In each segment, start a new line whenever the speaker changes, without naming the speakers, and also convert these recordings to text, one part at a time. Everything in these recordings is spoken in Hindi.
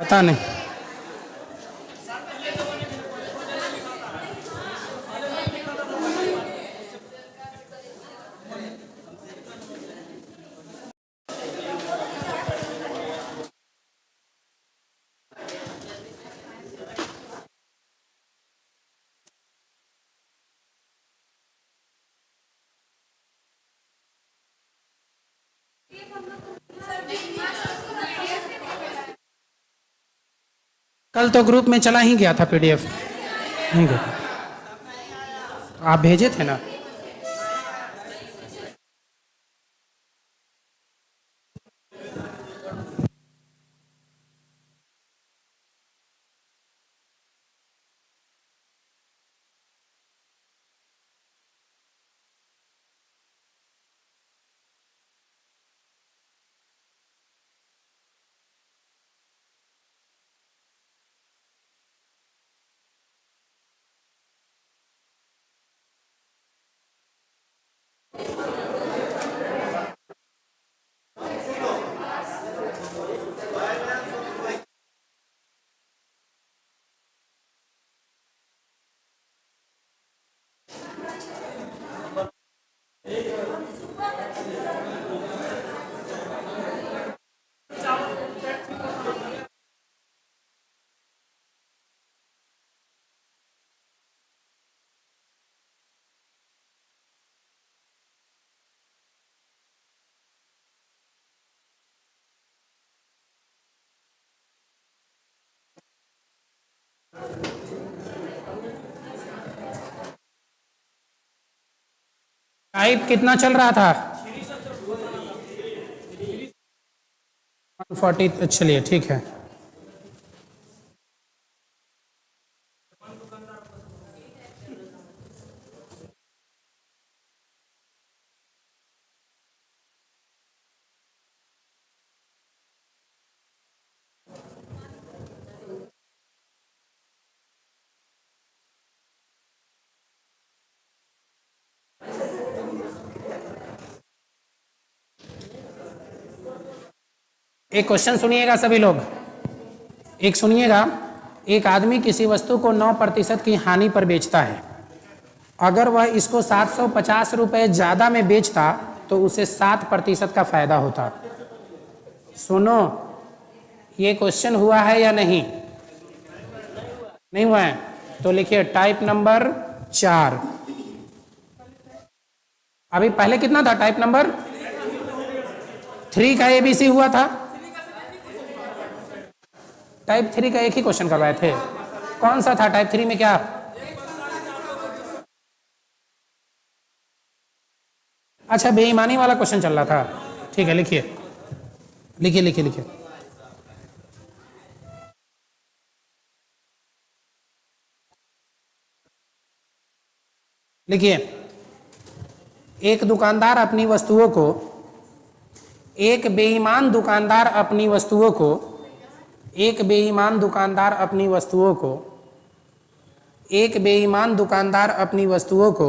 पता नहीं। कल तो ग्रुप में चला ही गया था पीडीएफ। नहीं गया था। आप भेजे थे ना। टाइप कितना चल रहा था? 140। चलिए ठीक है। एक क्वेश्चन सुनिएगा सभी लोग। एक सुनिएगा। एक आदमी किसी वस्तु को 9% की हानि पर बेचता है। अगर वह इसको 750 रुपये ज़्यादा में बेचता तो उसे 7% का फायदा होता। सुनो, ये क्वेश्चन हुआ है या नहीं? नहीं हुआ है तो लिखिए टाइप नंबर 4। अभी पहले कितना था? टाइप नंबर 3 का एबीसी हुआ था। टाइप 3 का एक ही क्वेश्चन करवाए थे। कौन सा था टाइप 3 में? क्या? अच्छा, बेईमानी वाला क्वेश्चन चल रहा था। ठीक है, लिखिए लिखिए लिखिए लिखिए। लिखिए, एक दुकानदार अपनी वस्तुओं को एक बेईमान दुकानदार अपनी वस्तुओं को एक बेईमान दुकानदार अपनी वस्तुओं को एक बेईमान दुकानदार अपनी वस्तुओं को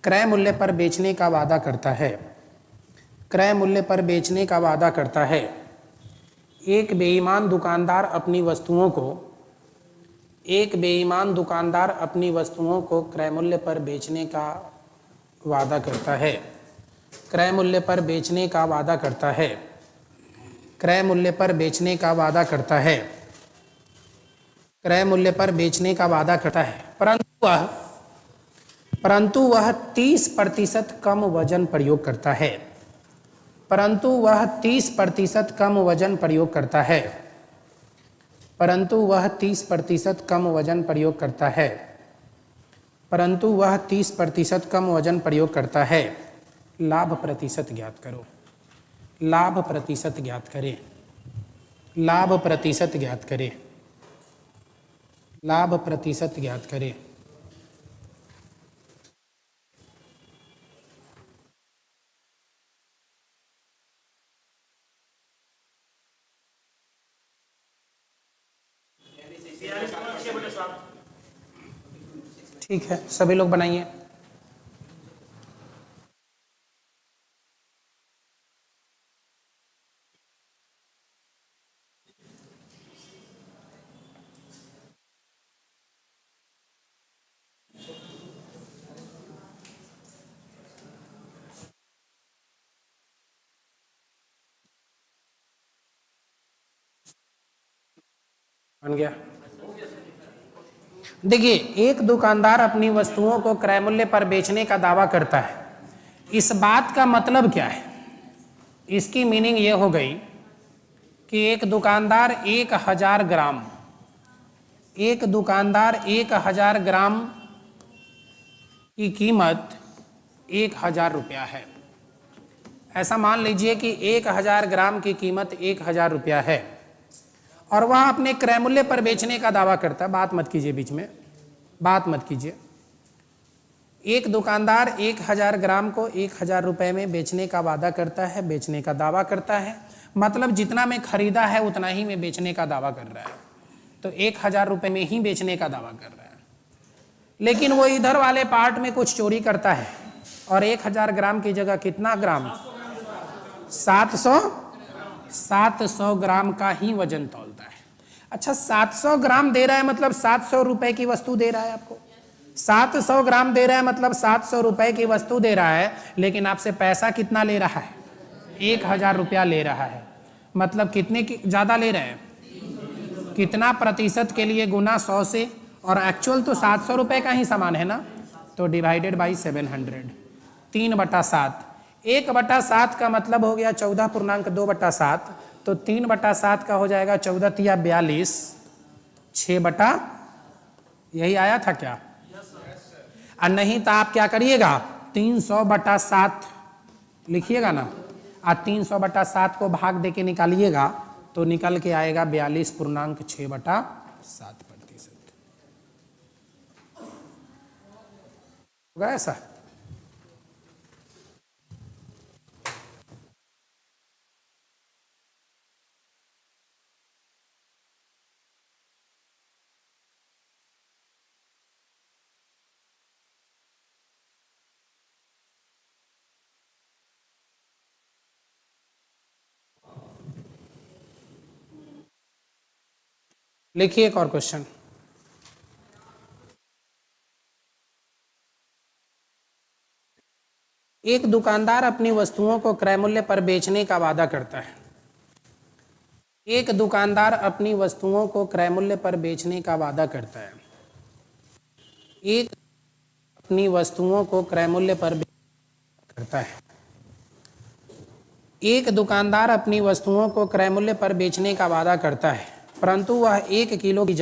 क्रय मूल्य पर बेचने का वादा करता है। क्रय मूल्य पर बेचने का वादा करता है। एक बेईमान दुकानदार अपनी वस्तुओं को एक बेईमान दुकानदार अपनी वस्तुओं को क्रय मूल्य पर बेचने का वादा करता है। क्रय मूल्य पर बेचने का वादा करता है। क्रय मूल्य पर बेचने का वादा करता है। क्रय मूल्य पर बेचने का वादा करता है, परंतु वह 30% कम वजन प्रयोग करता है। परंतु वह 30% कम वजन प्रयोग करता है। परंतु वह 30% कम वजन प्रयोग करता है। परंतु वह 30% कम वजन प्रयोग करता है। लाभ प्रतिशत ज्ञात करो। लाभ प्रतिशत ज्ञात करें। लाभ प्रतिशत ज्ञात करें। लाभ प्रतिशत ज्ञात करें। ठीक है, सभी लोग बनाइए। बन गया। देखिए, एक दुकानदार अपनी वस्तुओं को क्रय मूल्य पर बेचने का दावा करता है। इस बात का मतलब क्या है? इसकी मीनिंग ये हो गई कि एक दुकानदार 1000 ग्राम की कीमत 1000 रुपया है। ऐसा मान लीजिए कि 1000 ग्राम की कीमत 1000 रुपया है और वह अपने क्रय मूल्य पर बेचने का दावा करता है। बात मत कीजिए, बीच में बात मत कीजिए। एक दुकानदार 1000 ग्राम को 1000 रुपये में बेचने का वादा करता है, बेचने का दावा करता है। मतलब जितना में खरीदा है उतना ही में बेचने का दावा कर रहा है। तो 1000 रुपये में ही बेचने का दावा कर रहा है। लेकिन वो इधर वाले पार्ट में कुछ चोरी करता है और 1000 ग्राम की जगह कितना ग्राम? 700 ग्राम का ही वजन तौलता है। अच्छा, 700 ग्राम दे रहा है मतलब 700 रुपए की वस्तु दे रहा है आपको। 700 ग्राम दे रहा है मतलब 700 रुपए की वस्तु दे रहा है, लेकिन आपसे पैसा कितना ले रहा है? 1000 रुपया ले रहा है। मतलब कितने की ज्यादा ले रहे हैं? कितना प्रतिशत के लिए? गुना 100 से। और एक्चुअल तो 700 रुपए का ही सामान है ना, तो डिवाइडेड बाई 700, 3/7। 1/7 का मतलब हो गया 14.2/7। तो 3/7 का हो जाएगा 14 तिया 42, 6 यही आया था क्या? और नहीं तो आप क्या करिएगा, 300/7 लिखिएगा ना, और 300/7 को भाग दे के निकालिएगा तो निकल के आएगा 42.6/7%। होगा ऐसा? लिखिए एक और क्वेश्चन। एक दुकानदार अपनी वस्तुओं को क्रय मूल्य पर बेचने का वादा करता है। एक दुकानदार अपनी वस्तुओं को क्रय मूल्य पर बेचने का वादा करता है। एक अपनी वस्तुओं को क्रय मूल्य पर करता है। एक दुकानदार अपनी वस्तुओं को क्रय मूल्य पर बेचने का वादा करता है, परंतु वह 1 किलो की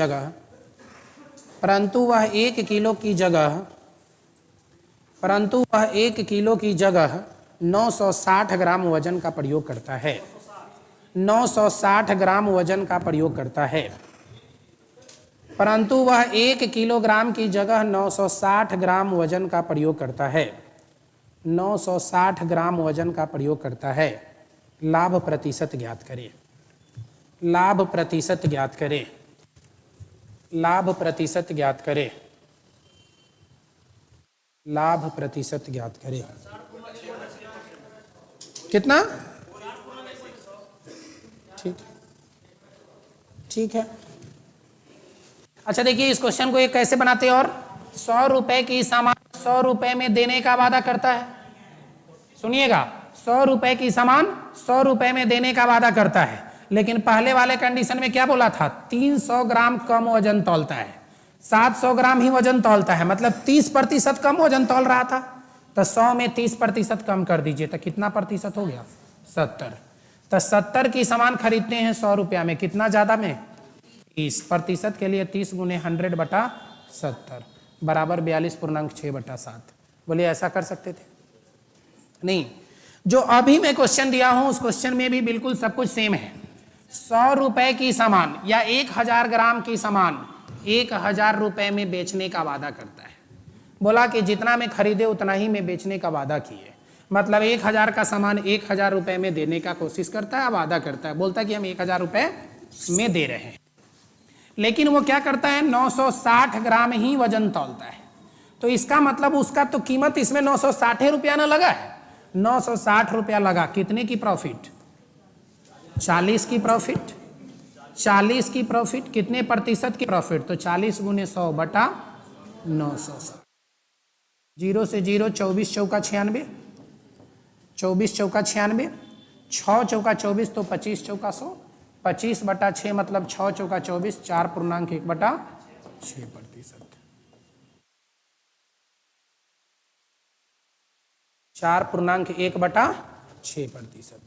जगह 960 ग्राम वजन का प्रयोग करता है। 960 ग्राम वजन का प्रयोग करता है। परंतु वह 1 किलोग्राम की जगह 960 ग्राम वजन का प्रयोग करता है। 960 ग्राम वजन का प्रयोग करता है। लाभ प्रतिशत ज्ञात करें। लाभ प्रतिशत ज्ञात करें। लाभ प्रतिशत ज्ञात करें। लाभ प्रतिशत ज्ञात करें। कितना? ठीक है। अच्छा देखिए, इस क्वेश्चन को एक कैसे बनाते हैं। और 100 रुपए की सामान 100 रुपए में देने का वादा करता है। सुनिएगा, 100 रुपए की सामान 100 रुपए में देने का वादा करता है, लेकिन पहले वाले कंडीशन में क्या बोला था? 300 ग्राम कम वजन तौलता है, 700 ग्राम ही वजन तौलता है, मतलब 30% कम वजन तौल रहा था। तो 100 में 30% कम कर दीजिए तो कितना प्रतिशत हो गया? 70। तो 70 की सामान खरीदते हैं 100 रुपया में, कितना ज्यादा में? 30% के लिए 30 × 100/70 बराबर 42.6/7। बोलिए, ऐसा कर सकते थे? नहीं। जो अभी मैं क्वेश्चन दिया हूं उस क्वेश्चन में भी बिल्कुल सब कुछ सेम है। 100 रुपए की सामान या 1000 ग्राम की सामान 1000 रुपए में बेचने का वादा करता है। बोला कि जितना में खरीदे उतना ही में बेचने का वादा किए, मतलब 1000 का सामान 1000 रुपए में देने का कोशिश करता है, वादा करता है, बोलता है कि हम 1000 रुपए में दे रहे हैं। लेकिन वो क्या करता है? 960 ग्राम ही वजन तौलता है। तो इसका मतलब उसका तो कीमत इसमें 960 रुपया ना लगा है, 960 रुपया लगा। कितने की प्रॉफिट? 40 की प्रॉफिट। 40 की प्रॉफिट। कितने प्रतिशत की प्रॉफिट? तो 40 × 100/960। 0 से 0, 24 चौका 96, 24 चौका 96, 6 चौका 24 तो 25 चौका 100। 25/6 मतलब 6 चौका 24, 4.1/6%। 4.1/6%।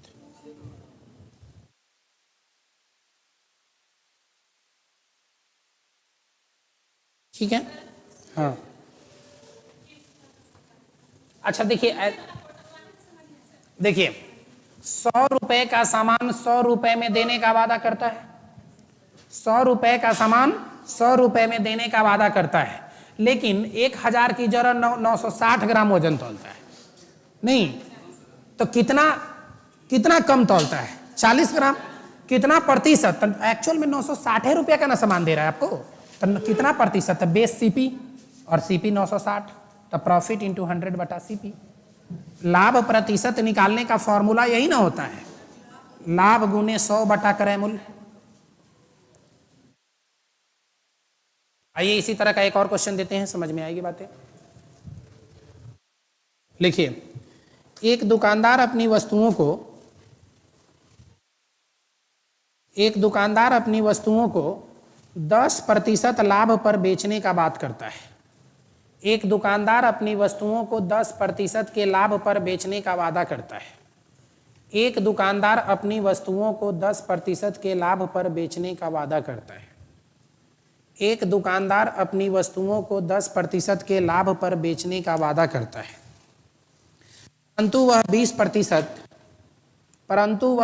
ठीक है। हाँ अच्छा देखिए, देखिए 100 रुपए का सामान 100 रुपए में देने का वादा करता है। 100 रुपए का सामान 100 रुपए में देने का वादा करता है, लेकिन 1000 की जगह 960 ग्राम वजन तौलता है। नहीं तो कितना कितना कम तौलता है? 40 ग्राम। कितना प्रतिशत? एक्चुअल में 960 रुपए का ना सामान दे रहा है आपको, तो कितना प्रतिशत है? बेस सीपी और सीपी 960, तो प्रॉफिट इंटू 100/सीपी। लाभ प्रतिशत निकालने का फॉर्मूला यही ना होता है, लाभ गुने 100/क्रय मूल्य। आइए इसी तरह का एक और क्वेश्चन देते हैं, समझ में आएगी बातें। लिखिए, एक दुकानदार अपनी वस्तुओं को 10% लाभ पर बेचने का बात करता है। एक दुकानदार अपनी वस्तुओं को 10% के लाभ पर बेचने का वादा करता है। एक दुकानदार अपनी वस्तुओं को 10% के लाभ पर बेचने का वादा करता है। एक दुकानदार अपनी वस्तुओं को 10% के लाभ पर बेचने का वादा करता है, परंतु वह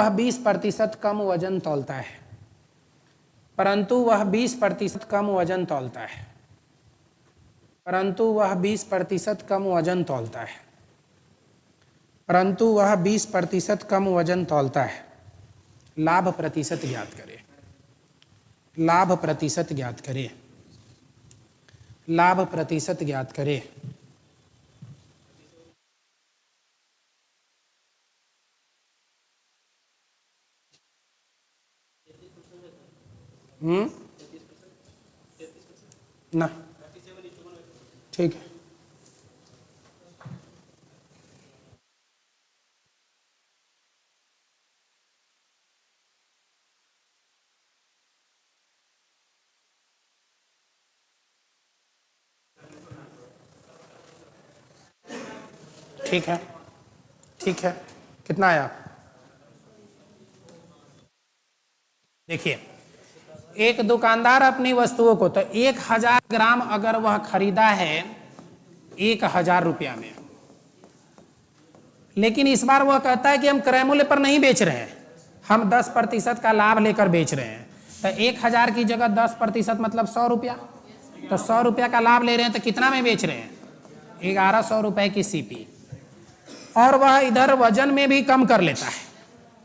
20% कम वजन तौलता है। परंतु वह 20% कम वजन तौलता है। परंतु वह 20% कम वजन तौलता है। परंतु वह 20% कम वजन तौलता है। लाभ प्रतिशत ज्ञात करें। लाभ प्रतिशत ज्ञात करें। लाभ प्रतिशत ज्ञात करें। ना ठीक है। ठीक है, ठीक है, कितना आया? देखिए, एक दुकानदार अपनी वस्तुओं को, तो 1000 ग्राम अगर वह खरीदा है 1000 रुपया में, लेकिन इस बार वह कहता है कि हम क्रय मूल्य पर नहीं बेच रहे हैं, हम 10% का लाभ लेकर बेच रहे हैं। तो 1000 की जगह 10% मतलब 100 रुपया, तो 100 रुपया का लाभ ले रहे हैं, तो कितना में बेच रहे हैं? 1100 रुपए की सीपी। और वह इधर वजन में भी कम कर लेता है।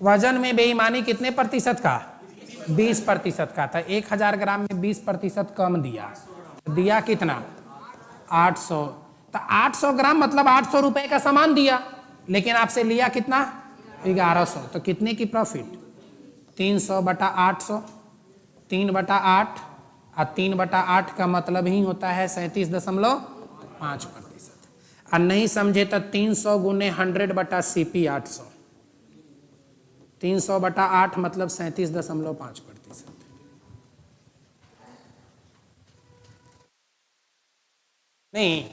वजन में बेईमानी कितने प्रतिशत का? 20% का था। 1000 ग्राम में 20% कम दिया कितना? 800। तो 800 ग्राम मतलब 800 रुपए का सामान दिया, लेकिन आपसे लिया कितना? 1100। तो कितने की प्रॉफिट? 300/800, 3/8, और 3/8 का मतलब ही होता है 37.5%। और नहीं समझे तो 300 गुने 100/CP 800, 300/8 मतलब 37.5%। नहीं,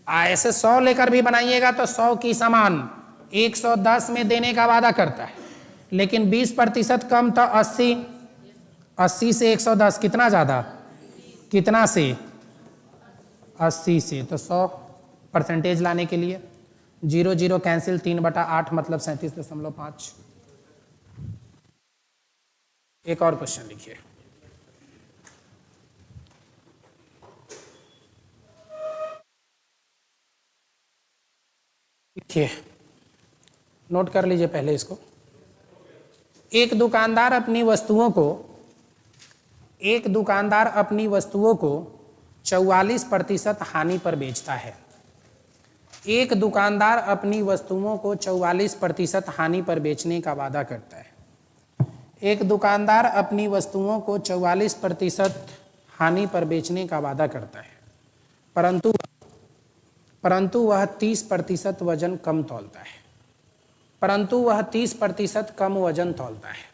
ऐसे 100 लेकर भी बनाइएगा तो 100 की सामान 110 में देने का वादा करता है, लेकिन 20% कम तो 80 से 110 कितना ज्यादा? कितना से? 80 से। तो 100% लाने के लिए 0 0 कैंसिल, 3/8 मतलब 37.5। एक और क्वेश्चन लिखिए। लिखिए, नोट कर लीजिए पहले इसको। एक दुकानदार अपनी वस्तुओं को 44% हानि पर बेचता है। एक दुकानदार अपनी वस्तुओं को 44% हानि पर बेचने का वादा करता है। एक दुकानदार अपनी वस्तुओं को 44% हानि पर बेचने का वादा करता है, परंतु वह 30% वजन कम तौलता है। परंतु वह 30% कम वजन तौलता है।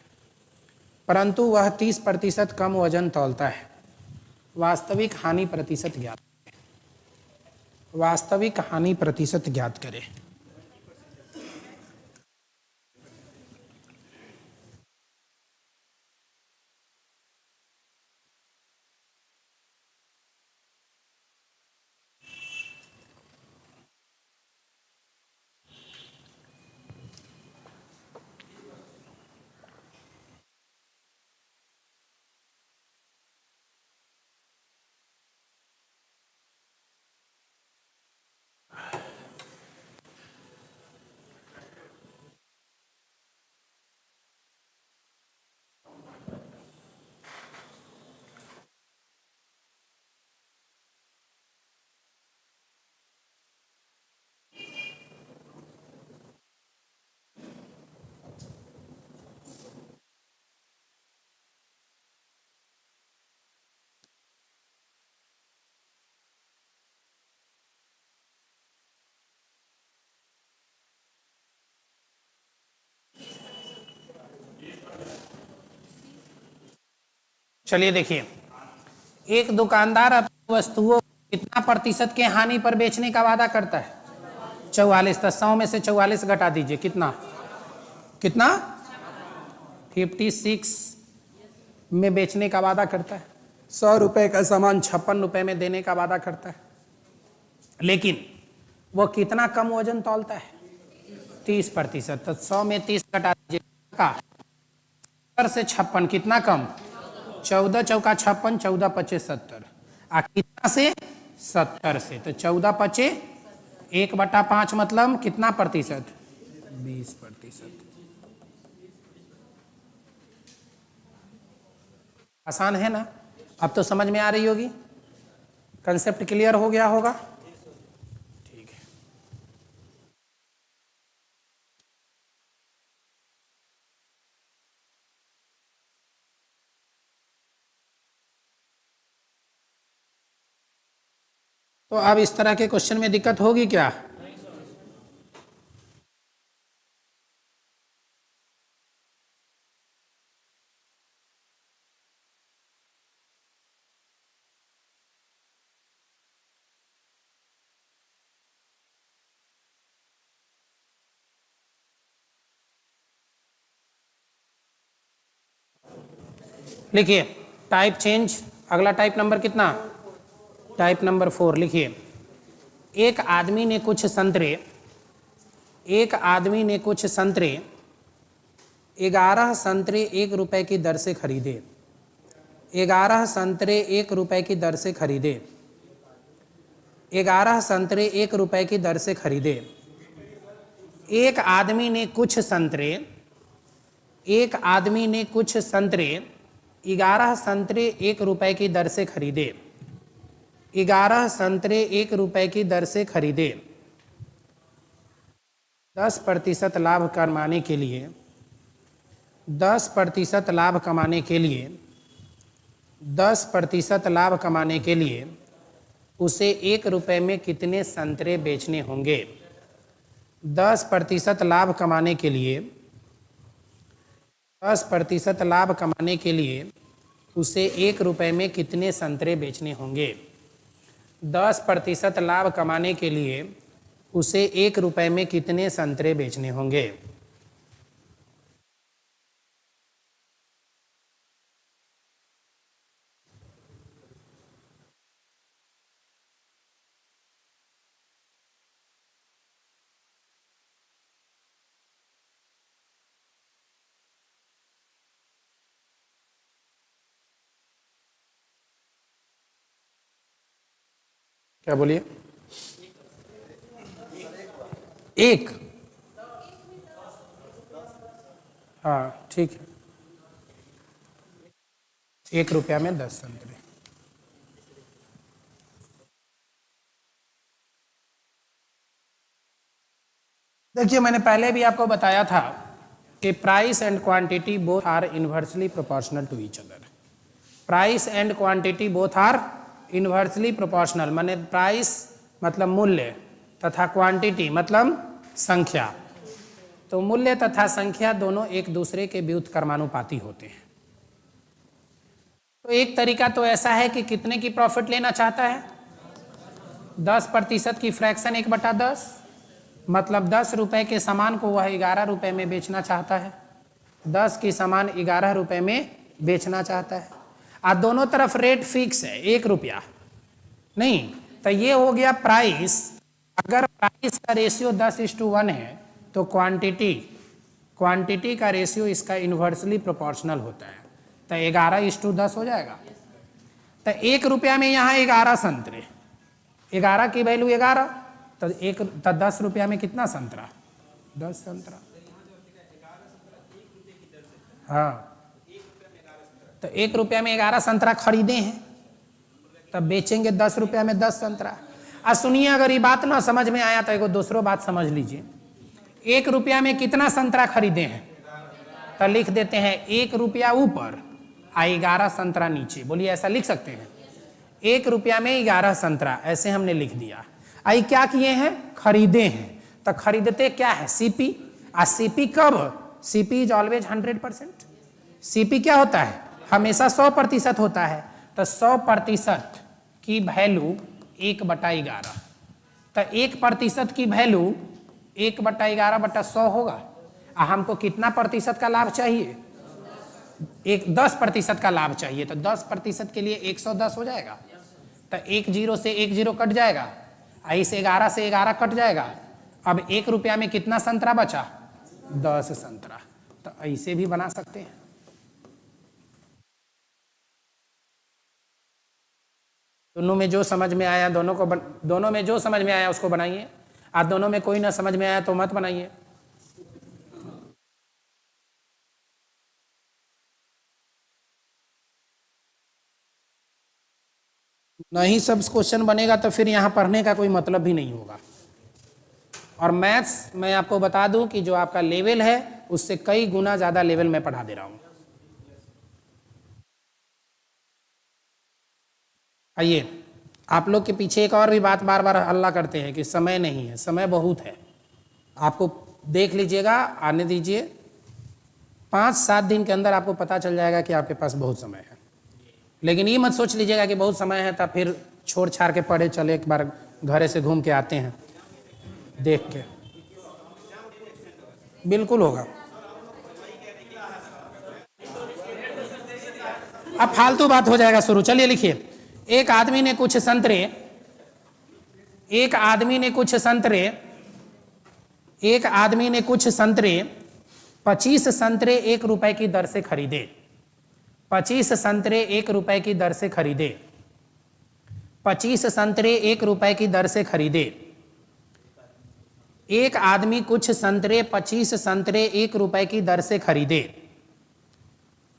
परंतु वह 30% कम वजन तौलता है। वास्तविक हानि प्रतिशत ज्ञात करें। वास्तविक हानि प्रतिशत ज्ञात करें। चलिए देखिए, एक दुकानदार अपनी वस्तुओं को कितना प्रतिशत के हानि पर बेचने का वादा करता है? 44। 100 में से 44 घटा दीजिए, कितना कितना 56 में बेचने का वादा करता है। 100 रुपए का सामान 56 रुपए में देने का वादा करता है, लेकिन वो कितना कम वजन तौलता है? 30%। तो 100 में 30 घटा दीजिए, 70 से 56 कितना कम? 14 चौका 56, 14 पचे 70। कितना से? 70 से। तो 14 पचे 1/5 मतलब कितना प्रतिशत? 20%। आसान है ना? अब तो समझ में आ रही होगी, कंसेप्ट क्लियर हो गया होगा। ठीक है, तो अब इस तरह के क्वेश्चन में दिक्कत होगी क्या? लिखिए टाइप चेंज। अगला टाइप नंबर कितना? Type number 4। लिखिए, एक आदमी ने कुछ संतरे 11 संतरे 1 रुपए की दर से खरीदे। 11 संतरे 1 रुपए की दर से खरीदे। 11 संतरे 1 रुपए की दर से खरीदे। एक आदमी ने कुछ संतरे 11 संतरे 1 रुपए की दर से खरीदे। 11 संतरे 1 रुपए की दर से खरीदे। 10% लाभ कमाने के लिए 10% लाभ कमाने के लिए 10% लाभ कमाने के लिए उसे 1 रुपए में कितने संतरे बेचने होंगे? 10% लाभ कमाने के लिए 10% लाभ कमाने के लिए उसे 1 रुपए में कितने संतरे बेचने होंगे? 10% लाभ कमाने के लिए उसे 1 रुपए में कितने संतरे बेचने होंगे? क्या बोलिए? एक। हाँ ठीक है, 1 रुपया में 10 संतरे। देखिए, मैंने पहले भी आपको बताया था कि price and quantity both are inversely proportional to each other. Price and quantity both are inversely proportional, माने प्राइस मतलब मूल्य तथा क्वांटिटी मतलब संख्या। तो मूल्य तथा संख्या दोनों एक दूसरे के व्युत्क्रमानुपाती होते हैं। तो एक तरीका तो ऐसा है कि कितने की प्रॉफिट लेना चाहता है, 10% की फ्रैक्शन 1/10, मतलब 10 रुपए के सामान को वह 11 रुपए में बेचना चाहता है, 10 की सामान 11 रुपए में बेचना चाहता है। और दोनों तरफ रेट फिक्स है 1 रुपया नहीं, तो ये हो गया प्राइस। अगर प्राइस का रेशियो 10:1 है तो क्वांटिटी का रेशियो इसका इन्वर्सली प्रोपोर्शनल होता है, तो 11:10 हो जाएगा। तो 1 रुपया में यहाँ 11 संतरे, 11 की वैल्यू 11, तो 10 रुपया में कितना संतरा, 10 संतरा। हाँ, तो 1 रुपया में 11 संतरा खरीदे हैं, तब बेचेंगे 10 रुपया में 10 संतरा। अब सुनिए, अगर ये बात ना समझ में आया तो एगो दूसरो बात समझ लीजिए। 1 रुपया में कितना संतरा खरीदे हैं, तो लिख देते हैं 1 रुपया ऊपर और 11 संतरा नीचे। बोलिए, ऐसा लिख सकते हैं? 1 रुपया में 11 संतरा, ऐसे हमने लिख दिया। आई क्या किए हैं, खरीदे हैं। तो खरीदते क्या है, सीपी। और सीपी कब, सीपी इज ऑलवेज 100%। सीपी क्या होता है, हमेशा 100% होता है। तो 100% की वैल्यू 1/11, तो 1% की वैल्यू 1/11/100 होगा। और हमको कितना प्रतिशत का लाभ चाहिए, 10% का लाभ चाहिए। तो 10% के लिए 110 हो जाएगा। तो 1 0 से 1 0 कट जाएगा, इस 11 से 11 कट जाएगा। अब 1 रुपया में कितना संतरा बचा, 10 संतरा। तो ऐसे भी बना सकते हैं। दोनों में जो समझ में आया दोनों में जो समझ में आया उसको बनाइए, और दोनों में कोई ना समझ में आया तो मत बनाइए। नहीं सब क्वेश्चन बनेगा तो फिर यहाँ पढ़ने का कोई मतलब भी नहीं होगा। और मैथ्स मैं आपको बता दूं कि जो आपका लेवल है उससे कई गुना ज्यादा लेवल में पढ़ा दे रहा हूं। आइए, आप लोग के पीछे एक और भी बात बार बार हल्ला करते हैं कि समय नहीं है। समय बहुत है, आपको देख लीजिएगा, आने दीजिए। 5-7 दिन के अंदर आपको पता चल जाएगा कि आपके पास बहुत समय है। लेकिन ये मत सोच लीजिएगा कि बहुत समय है तब फिर छोड़ छाड़ के पढ़े चले, एक बार घर से घूम के आते हैं देख के। बिल्कुल होगा। अब फालतू बात हो जाएगा शुरू। चलिए लिखिए, एक आदमी ने कुछ संतरे 25 संतरे 1 रुपए की दर से खरीदे। 25 संतरे 1 रुपए की दर से खरीदे। 25 संतरे 1 रुपए की दर से खरीदे। एक आदमी कुछ संतरे 25 संतरे 1 रुपए की दर से खरीदे।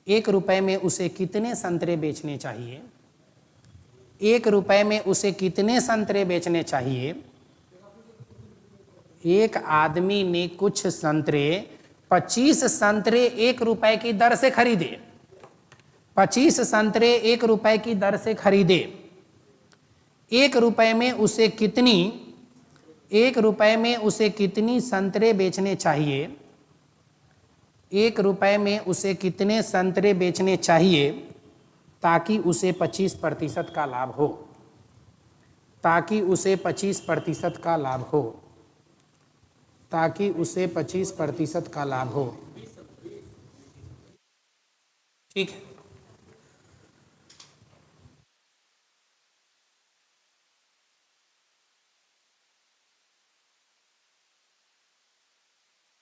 1 रुपए में उसे कितने संतरे बेचने चाहिए? 1 रुपए में उसे कितने संतरे बेचने चाहिए? एक आदमी ने कुछ संतरे 25 संतरे 1 रुपए की दर से खरीदे। 25 संतरे 1 रुपए की दर से खरीदे। 1 रुपए में उसे कितनी संतरे बेचने चाहिए? 1 रुपए में उसे कितने संतरे बेचने चाहिए ताकि उसे 25% का लाभ हो? ताकि उसे 25% का लाभ हो। ताकि उसे 25% का लाभ हो। ठीक है।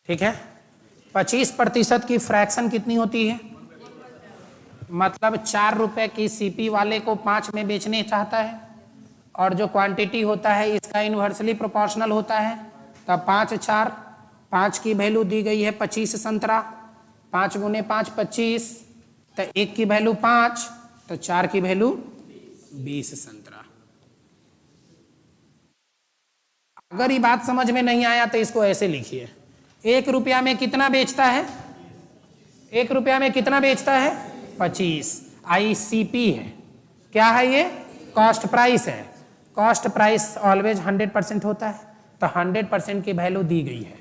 ठीक है। 25% की फ्रैक्शन कितनी होती है? मतलब 4 रुपए की सीपी वाले को 5 में बेचने चाहता है, और जो क्वांटिटी होता है इसका इन्वर्सली प्रोपोर्शनल होता है। तब 5 4, 5 की वैल्यू दी गई है 25 संतरा, 5 × 5 25, तो 1 की वैल्यू 5, तो 4 की वैल्यू 20 संतरा। अगर ये बात समझ में नहीं आया तो इसको ऐसे लिखिए, 1 रुपया में कितना बेचता है? 1 रुपया में कितना बेचता है? 25। ICP है, क्या है ये? कॉस्ट प्राइस है। कॉस्ट प्राइस ऑलवेज 100% होता है, तो 100% की वैल्यू दी गई है।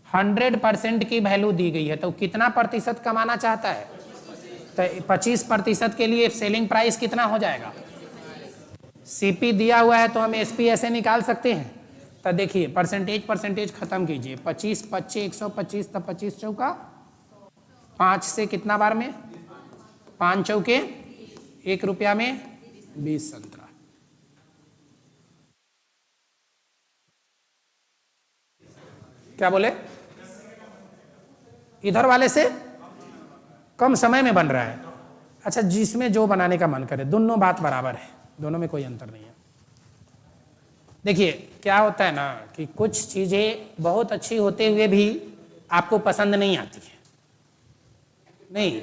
100% की वैल्यू दी गई है, तो कितना प्रतिशत कमाना चाहता है? तो 25% के लिए सेलिंग प्राइस कितना हो जाएगा? सीपी दिया हुआ है तो हम एसपी ऐसे निकाल सकते हैं। तो देखिए परसेंटेज खत्म कीजिए, 25 25 125, तो 25 चौका 5 से कितना बार में 5 चौके 1 रुपया में 20 संतरा। क्या बोले? इधर वाले से कम समय में बन रहा है। अच्छा, जिसमें जो बनाने का मन करे, दोनों बात बराबर है, दोनों में कोई अंतर नहीं है। देखिए क्या होता है ना कि कुछ चीजें बहुत अच्छी होते हुए भी आपको पसंद नहीं आती है, नहीं,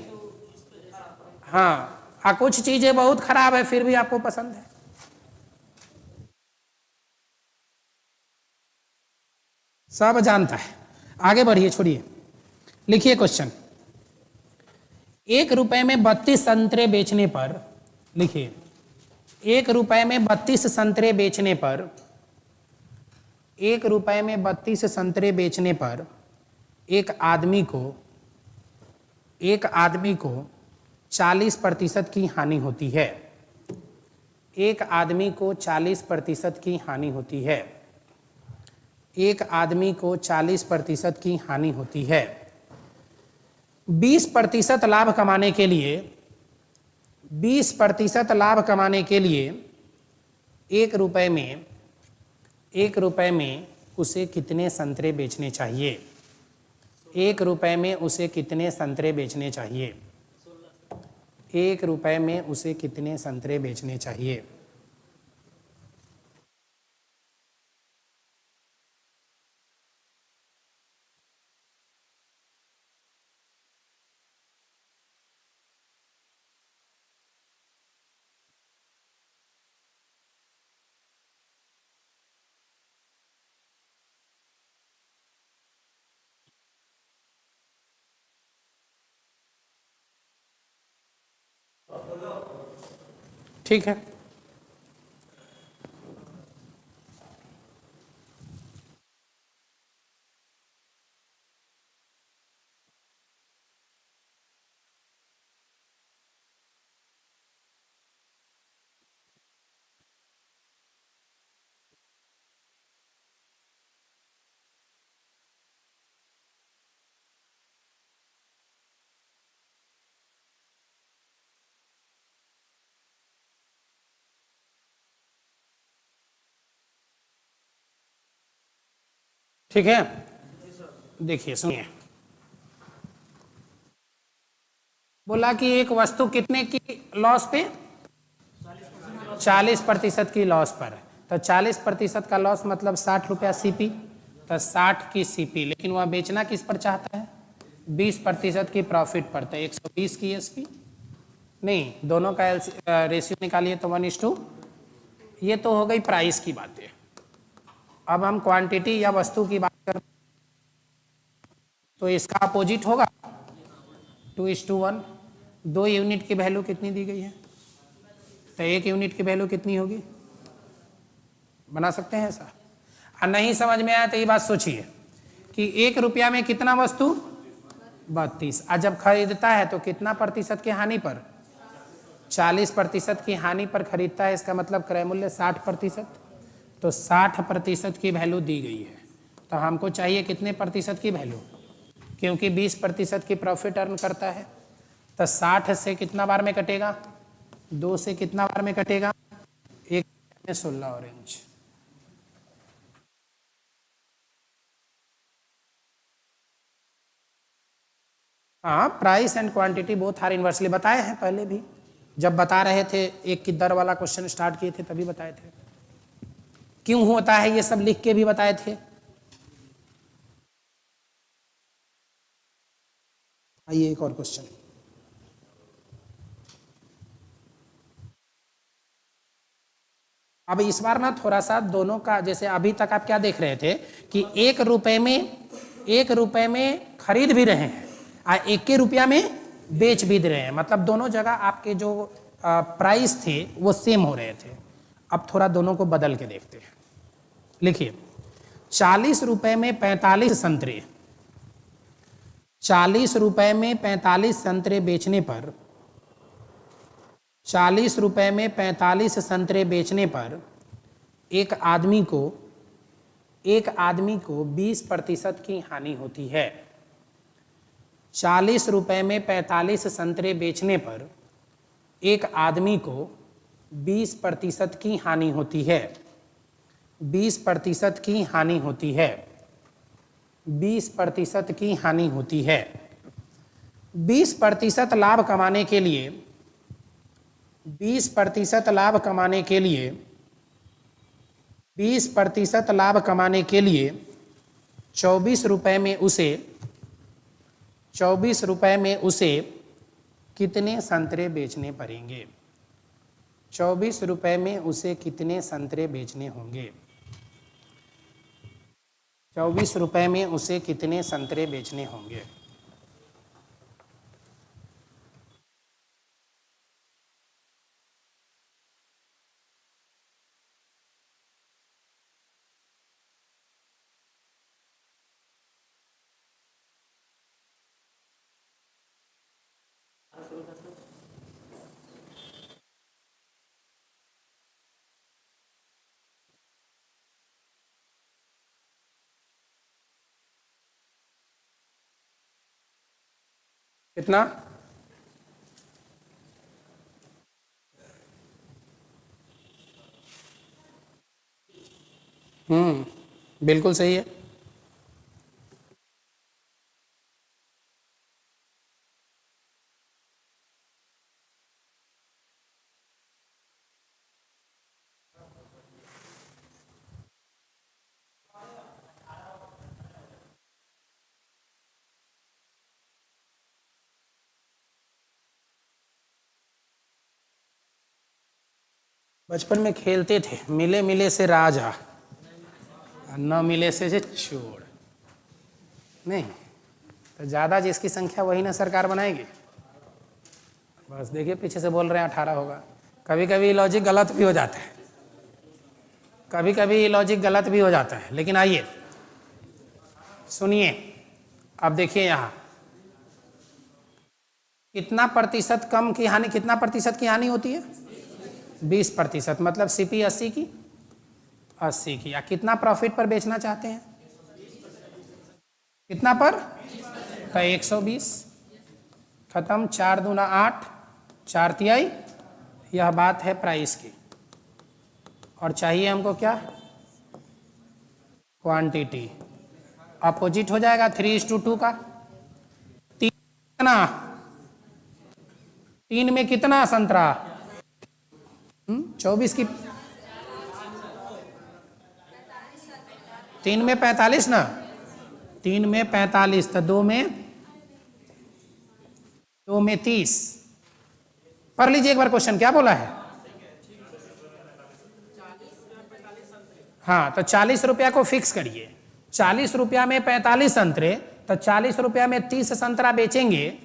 हाँ, कुछ चीजें बहुत खराब है फिर भी आपको पसंद है। सब जानता है। आगे बढ़िए, छोड़िए, लिखिए क्वेश्चन। 1 रुपए में 32 संतरे बेचने पर, लिखिए 1 रुपए में 32 संतरे बेचने पर, 1 रुपए में 32 संतरे बेचने पर एक आदमी को 40% की हानि होती है। एक आदमी को 40% की हानि होती है। एक आदमी को 40% की हानि होती है। 20% लाभ कमाने के लिए 20% लाभ कमाने के लिए 1 रुपए में उसे कितने संतरे बेचने चाहिए? 1 रुपए में उसे कितने संतरे बेचने चाहिए? 1 रुपए में उसे कितने संतरे बेचने चाहिए? ठीक है, ठीक है। देखिए सुनिए, बोला कि एक वस्तु कितने की लॉस पे? 40% की लॉस पर। तो 40% का लॉस मतलब 60 रुपया सीपी, तो 60 की सीपी, लेकिन वह बेचना किस पर चाहता है? 20% की प्रॉफिट पर। तो 120 की एसपी, नहीं, दोनों का रेशियो निकालिए तो 1:2। ये तो हो गई प्राइस की बातें। अब हम क्वांटिटी या वस्तु की बात करते तो इसका अपोजिट होगा 2:1। 2 यूनिट की वैल्यू कितनी दी गई है? तो 1 यूनिट की वैल्यू कितनी होगी? बना सकते हैं ऐसा? और नहीं समझ में आया तो ये बात सोचिए कि 1 रुपया में कितना वस्तु? 32। और जब खरीदता है तो कितना प्रतिशत की हानि पर? 40% की हानि पर खरीदता है। इसका मतलब क्रय मूल्य 60%। तो 60% की वैल्यू दी गई है, तो हमको चाहिए कितने प्रतिशत की वैल्यू? क्योंकि 20% की प्रॉफिट अर्न करता है, तो 60 से कितना बार में कटेगा? 2 से कितना बार में कटेगा? 1 में 16 ऑरेंज। हाँ, price and quantity both are inversely बताए हैं पहले भी, जब बता रहे थे एक की दर वाला क्वेश्चन स्टार्ट किए थे तभी बताए थे। क्यों होता है ये सब लिख के भी बताए थे। आइए एक और क्वेश्चन। अब इस बार ना थोड़ा सा दोनों का, जैसे अभी तक आप क्या देख रहे थे कि 1 रुपए में खरीद भी रहे हैं और 1 रुपया में बेच भी रहे हैं, मतलब दोनों जगह आपके जो प्राइस थे वो सेम हो रहे थे। अब थोड़ा दोनों को बदल के देखते हैं। लिखिए 40 रुपए में 45 संतरे, 40 रुपए में 45 संतरे बेचने पर ₹40 में 45 संतरे बेचने पर एक आदमी को 20% की हानि होती है। ₹40 में 45 संतरे बेचने पर एक आदमी को 20% की हानि होती है। 20% की हानि होती है। 20% की हानि होती है। 20% लाभ कमाने के लिए 20% लाभ कमाने के लिए 20% लाभ कमाने के लिए ₹24 में उसे कितने संतरे बेचने पड़ेंगे? ₹24 में उसे कितने संतरे बेचने होंगे? ₹24 में उसे कितने संतरे बेचने होंगे? कितना? बिल्कुल सही है। बचपन में खेलते थे, मिले मिले से राजा, न मिले से चोर। नहीं तो ज़्यादा जिसकी संख्या वही ना सरकार बनाएगी। बस देखिए पीछे से बोल रहे हैं 18 होगा। कभी कभी लॉजिक गलत भी हो जाता है, कभी कभी लॉजिक गलत भी हो जाता है। लेकिन आइए सुनिए, अब देखिए यहाँ कितना प्रतिशत कम की हानि, कितना प्रतिशत की हानि होती है? 20%। मतलब सीपी 80 की 80 की। या कितना प्रॉफिट पर बेचना चाहते हैं? कितना पर? तो 120। खत्म। 4 दूना 8, 4 तिहाई। यह बात है प्राइस की। और चाहिए हमको क्या? क्वांटिटी। अपोजिट हो जाएगा 3:2 का। 3 में कितना संतरा? 24 की। 3 में 45 ना, 3 में 45 तो 2 में 30। पढ़ लीजिए एक बार क्वेश्चन क्या बोला है। हाँ तो ₹40 को फिक्स करिए। ₹40 में 45 संतरे, तो ₹40 में 30 संतरा बेचेंगे।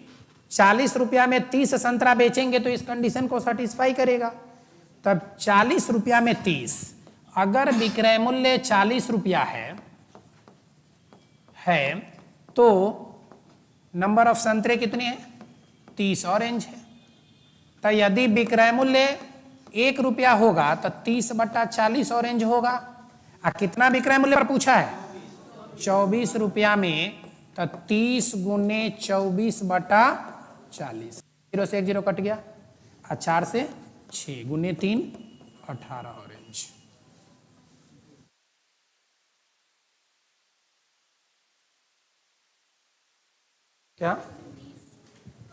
₹40 में 30 संतरा बेचेंगे तो इस कंडीशन को सेटिस्फाई करेगा। तब ₹40 में 30, अगर विक्रय मूल्य ₹40 है तो नंबर ऑफ संतरे कितने हैं? 30 ऑरेंज है। तो यदि विक्रय मूल्य ₹1 होगा तो 30/40 ऑरेंज होगा। कितना विक्रय मूल्य पर पूछा है? ₹24 में, तो 30 गुने 24/40। 0 से 1 0 कट गया। 4 से 6 गुने 3 18 ऑरेंज। क्या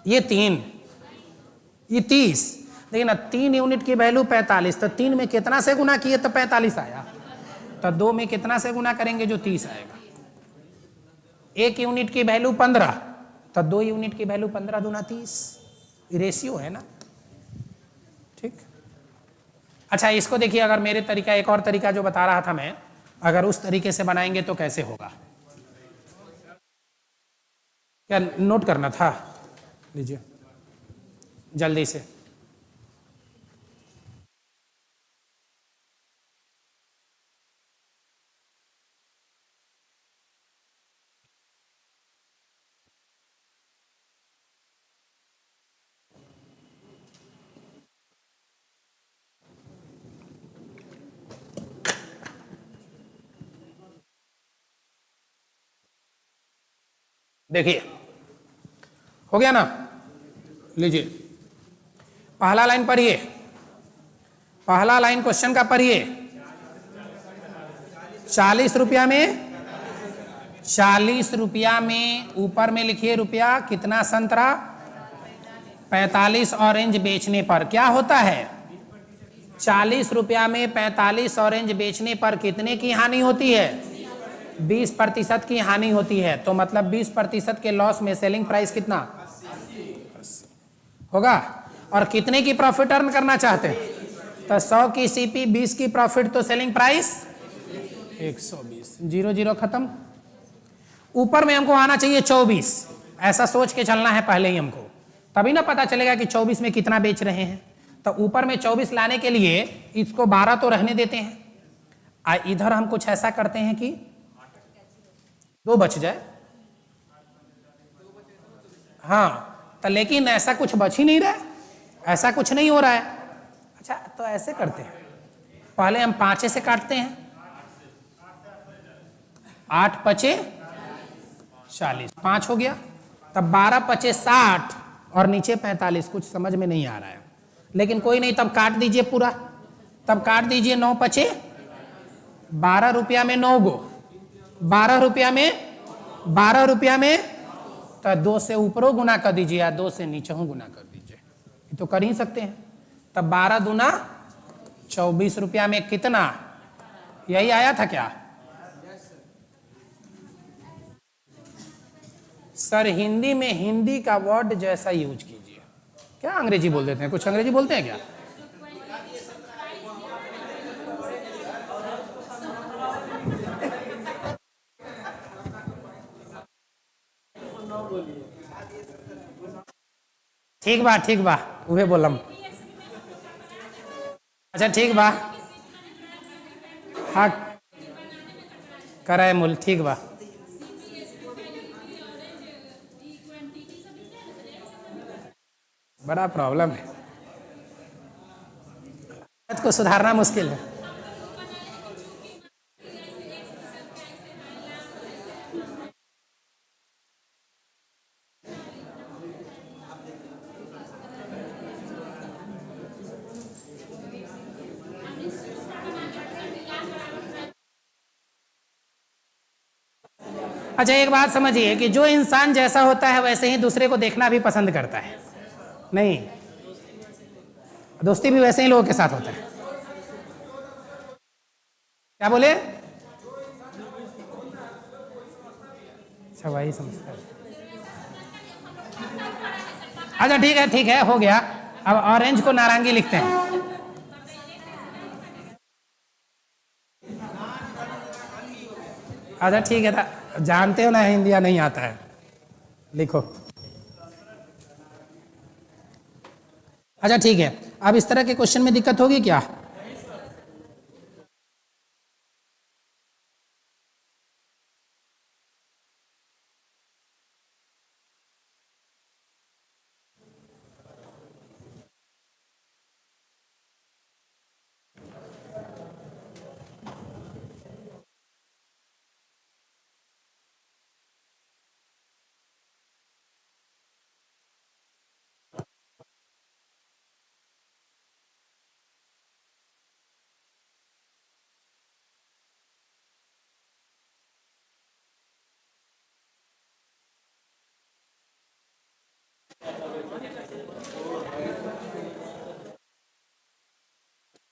ये 3, ये 30। देखिए ना 3 यूनिट की वैल्यू 45, तो 3 में कितना से गुना किए तो 45 आया। तो 2 में कितना से गुना करेंगे जो 30 आएगा। 1 यूनिट की वैल्यू 15, तो 2 यूनिट की वैल्यू 15 दूना 30। रेशियो है ना। ठीक। अच्छा इसको देखिए, अगर मेरे तरीका, एक और तरीका जो बता रहा था मैं, अगर उस तरीके से बनाएंगे तो कैसे होगा? क्या नोट करना था? लीजिए जल्दी से। देखिए हो गया ना, लीजिए पहला लाइन पढ़िए, पहला लाइन क्वेश्चन का पढ़िए। 40 रुपया में, 40 रुपया में ऊपर में लिखिए रुपया, कितना संतरा, 45 ऑरेंज बेचने पर क्या होता है, 40 रुपया में 45 ऑरेंज बेचने पर कितने की हानि होती है, 20% की हानि होती है। तो मतलब 20% के लॉस में सेलिंग प्राइस कितना होगा, और कितने की प्रॉफिट अर्न करना चाहते हैं, तो 100 की सीपी, 20 की प्रॉफिट, तो सेलिंग प्राइस 120, 0 0 खत्म। ऊपर में हमको आना चाहिए 24, ऐसा सोच के चलना है पहले ही हमको, तभी ना पता चलेगा कि 24 में कितना बेच रहे हैं। तो ऊपर में 24 लाने के लिए इसको 12 तो रहने देते हैं, इधर हम कुछ ऐसा करते हैं कि 2 बच जाए, हाँ, तो लेकिन ऐसा कुछ बच ही नहीं रहा है, ऐसा कुछ नहीं हो रहा है। अच्छा तो ऐसे करते हैं, पहले हम 5 से काटते हैं, 8 पचे 40, 5 हो गया, तब 12 पचे 60 और नीचे 45, कुछ समझ में नहीं आ रहा है, लेकिन कोई नहीं, तब काट दीजिए पूरा, तब काट दीजिए, 9 पचे 12 रुपया में 9 गो, 12 रुपया में, 12 रुपया में, तो 2 से ऊपरों गुना कर दीजिए या 2 से नीचे गुना कर दीजिए, ये तो कर ही सकते हैं। तब 12 दूना 24 रुपया में कितना, यही आया था क्या सर, हिंदी में हिंदी का वर्ड जैसा यूज कीजिए। क्या अंग्रेजी बोल देते हैं, कुछ अंग्रेजी बोलते हैं क्या, ठीक बा उहे बोलम, अच्छा ठीक बा, हाँ कराए मूल, ठीक बा, बड़ा प्रॉब्लम है, को सुधारना मुश्किल है। अच्छा एक बात समझिए कि जो इंसान जैसा होता है वैसे ही दूसरे को देखना भी पसंद करता है, नहीं, दोस्ती भी वैसे ही लोगों के साथ होता है। क्या बोले, अच्छा वही समझता है, अच्छा ठीक है हो गया। अब ऑरेंज को नारंगी लिखते हैं, अच्छा ठीक है, जानते हो ना हिंदी या नहीं आता है, लिखो, अच्छा ठीक है। अब इस तरह के क्वेश्चन में दिक्कत होगी क्या,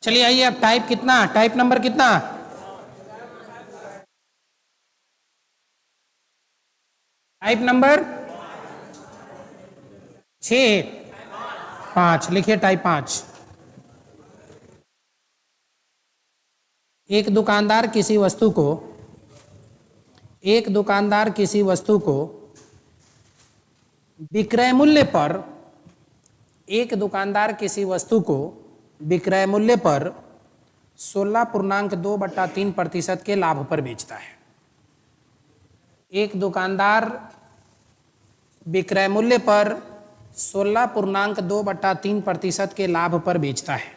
चलिए आइए, अब टाइप कितना, टाइप नंबर कितना, टाइप नंबर 6 5 लिखिए, टाइप 5। एक दुकानदार किसी वस्तु को, एक दुकानदार किसी वस्तु को विक्रय मूल्य पर, एक दुकानदार किसी वस्तु को विक्रय मूल्य पर 16.2/3% के लाभ पर बेचता है। एक दुकानदार विक्रय मूल्य पर 16.2/3% के लाभ पर बेचता है,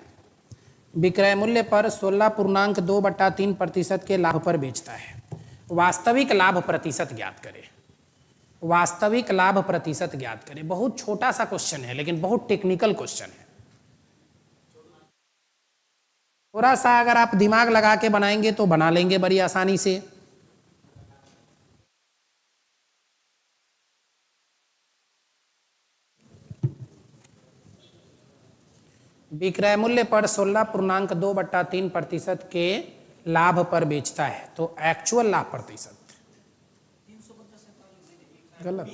विक्रय मूल्य पर 16.2/3% के लाभ पर बेचता है। वास्तविक लाभ प्रतिशत ज्ञात करें। वास्तविक लाभ प्रतिशत ज्ञात करें। बहुत छोटा सा क्वेश्चन है लेकिन बहुत टेक्निकल क्वेश्चन है। थोड़ा सा अगर आप दिमाग लगा के बनाएंगे तो बना लेंगे बड़ी आसानी से। विक्रय मूल्य पर 16.2/3% के लाभ पर बेचता है तो एक्चुअल लाभ प्रतिशत गलत।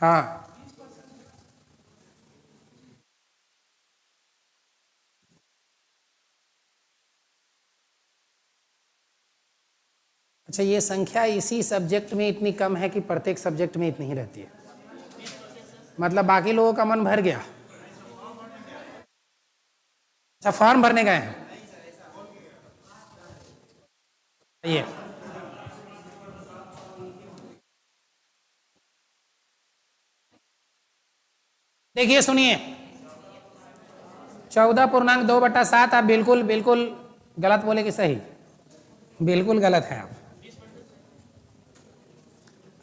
हाँ अच्छा, ये संख्या इसी सब्जेक्ट में इतनी कम है कि प्रत्येक सब्जेक्ट में इतनी ही रहती है, मतलब बाकी लोगों का मन भर गया। अच्छा, फॉर्म भरने गए हैं ये। देखिए सुनिए, 14.2/7 आप बिल्कुल बिल्कुल गलत बोले कि सही? बिल्कुल गलत है आप।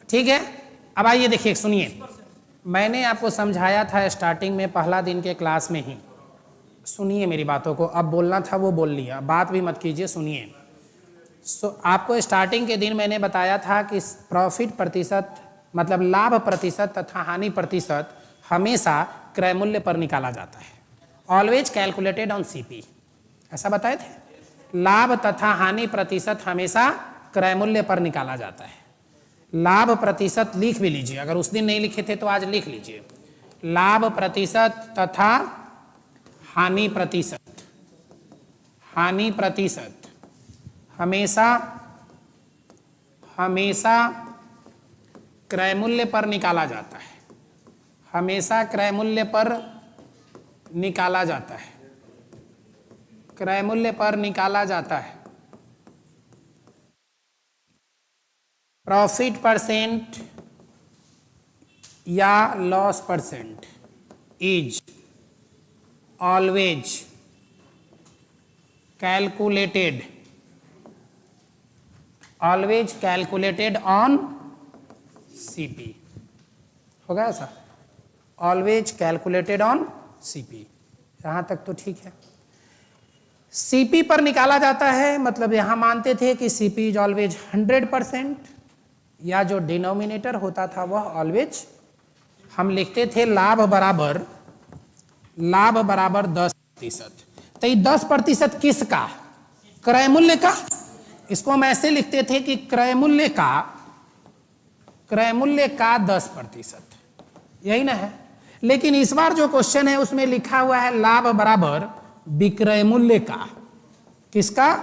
ठीक है, अब आइए देखिए सुनिए, मैंने आपको समझाया था स्टार्टिंग में पहला दिन के क्लास में ही। सुनिए मेरी बातों को, अब बोलना था वो बोल लिया, बात भी मत कीजिए, सुनिए। आपको स्टार्टिंग के दिन मैंने बताया था कि प्रॉफिट प्रतिशत मतलब लाभ प्रतिशत तथा हानि प्रतिशत हमेशा क्रय मूल्य पर निकाला जाता है, ऑलवेज कैलकुलेटेड ऑन सीपी, ऐसा बताए थे। लाभ तथा हानि प्रतिशत हमेशा क्रय मूल्य पर निकाला जाता है। लाभ प्रतिशत लिख भी लीजिए, अगर उस दिन नहीं लिखे थे तो आज लिख लीजिए। लाभ प्रतिशत तथा हानि प्रतिशत, हानि प्रतिशत हमेशा हमेशा क्रय मूल्य पर निकाला जाता है, हमेशा क्रय मूल्य पर निकाला जाता है, क्रय मूल्य पर निकाला जाता है। प्रॉफिट परसेंट या loss percent is always calculated, always calculated on CP, होगा ऐसा? ऑलवेज कैलकुलेटेड ऑन सीपी, यहां तक तो ठीक है। सीपी पर निकाला जाता है मतलब यहां मानते थे कि सीपी इज ऑलवेज 100%, या जो डिनोमिनेटर होता था वह ऑलवेज हम लिखते थे लाभ बराबर 10%। तो ये 10% किसका? क्रय मूल्य का। इसको हम ऐसे लिखते थे कि क्रय मूल्य का 10%, यही ना है। लेकिन इस बार जो क्वेश्चन है उसमें लिखा हुआ है लाभ बराबर विक्रय मूल्य का। किसका?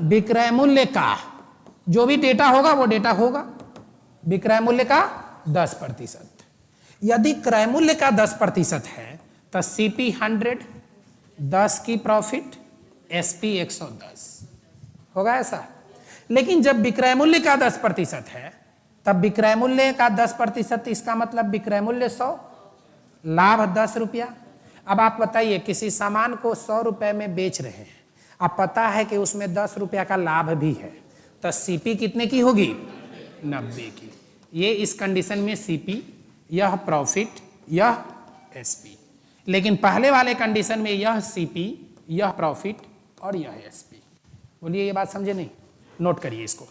विक्रय मूल्य का। जो भी डेटा होगा वो डेटा होगा विक्रय मूल्य का 10%। यदि क्रय मूल्य का 10% है तो सीपी 100, 10 की प्रॉफिट, एसपी 110, होगा ऐसा। लेकिन जब विक्रय मूल्य का 10% है तब विक्रय मूल्य का 10% इसका मतलब विक्रय मूल्य 100, लाभ 10 रुपया। अब आप बताइए किसी सामान को 100 रुपए में बेच रहे हैं, अब पता है कि उसमें 10 रुपया का लाभ भी है, तो सीपी कितने की होगी? 90 की। ये इस कंडीशन में सीपी, यह प्रॉफिट, यह एसपी। लेकिन पहले वाले कंडीशन में यह सीपी, यह प्रॉफिट और यह एसपी। बोलिए ये बात समझे नहीं? नोट करिए इसको।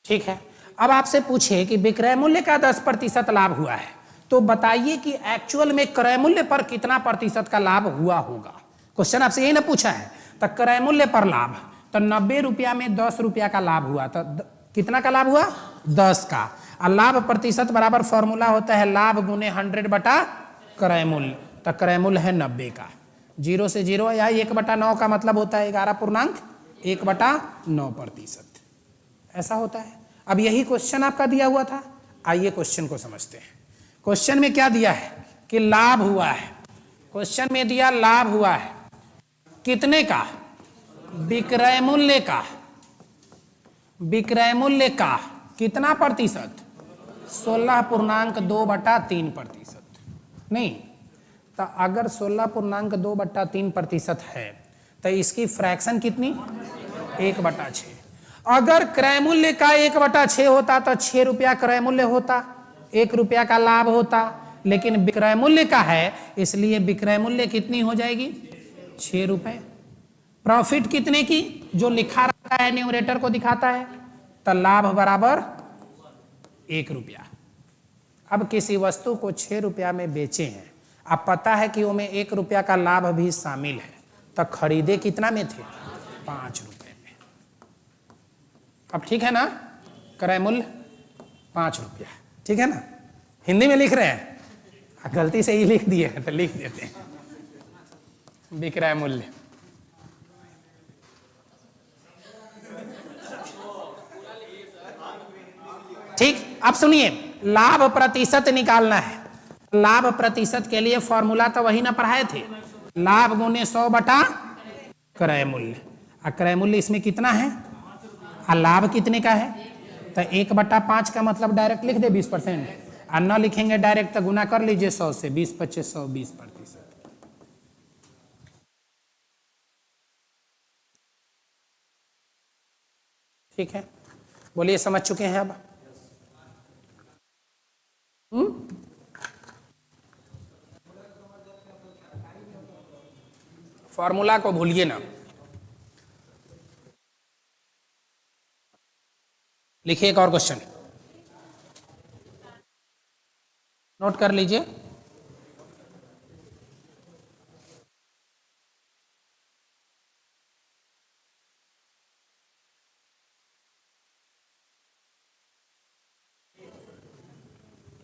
ठीक है, अब आपसे पूछे कि विक्रय मूल्य का 10% लाभ हुआ है तो बताइए कि एक्चुअल में क्रय मूल्य पर कितना प्रतिशत का लाभ हुआ होगा। क्वेश्चन आपसे यही ना पूछा है। तो क्रय मूल्य पर लाभ, तो 90 रुपया में 10 रुपया का लाभ हुआ, तो कितना का लाभ हुआ? 10 का। और लाभ प्रतिशत बराबर फॉर्मूला होता है लाभ गुने 100 बटा क्रय मूल्य, तो क्रय मूल्य है 90 का। 0 से 0 या 1/9 का मतलब होता है 11.1/9%, ऐसा होता है। अब यही क्वेश्चन आपका दिया हुआ था, आइए क्वेश्चन को समझते हैं। क्वेश्चन में क्या दिया है कि लाभ हुआ है, क्वेश्चन में दिया लाभ हुआ है कितने का? विक्रय मूल्य का। विक्रय मूल्य का कितना प्रतिशत? 16.2/3%। नहीं, तो अगर 16.2/3% है तो इसकी फ्रैक्शन कितनी? 1/6। अगर क्रय मूल्य का 1/6 होता तो 6 रुपया क्रय मूल्य होता, 1 रुपया का लाभ होता, लेकिन विक्रय मूल्य का है इसलिए विक्रय मूल्य कितनी हो जाएगी? 6 रुपए। प्रॉफिट कितने की? जो लिखा रखा है न्यूमरेटर को दिखाता है, तो लाभ बराबर 1 रुपया। अब किसी वस्तु को 6 रुपया में बेचे हैं, अब पता है कि उसमें 1 रुपया का लाभ भी शामिल है, तो खरीदे कितना में थे? 5 रुपए में। अब ठीक है ना, क्रय मूल्य 5 रुपया, ठीक है ना। हिंदी में लिख रहे हैं, गलती से ही लिख दिए तो लिख देते हैं विक्रय मूल्य। ठीक, अब सुनिए, लाभ प्रतिशत निकालना है। लाभ प्रतिशत के लिए फॉर्मूला तो वही ना पढ़ाए थे, लाभ गुने 100 बटा क्रय मूल्य। और क्रय मूल्य इसमें कितना है और लाभ कितने का है? तो 1/5 का मतलब डायरेक्ट लिख दे 20%, और न लिखेंगे डायरेक्ट तो गुना कर लीजिए 100 से, 20 25 100 20%। ठीक है, बोलिए समझ चुके हैं अब? फॉर्मूला को भूलिए ना, लिखिए एक और क्वेश्चन, नोट कर लीजिए।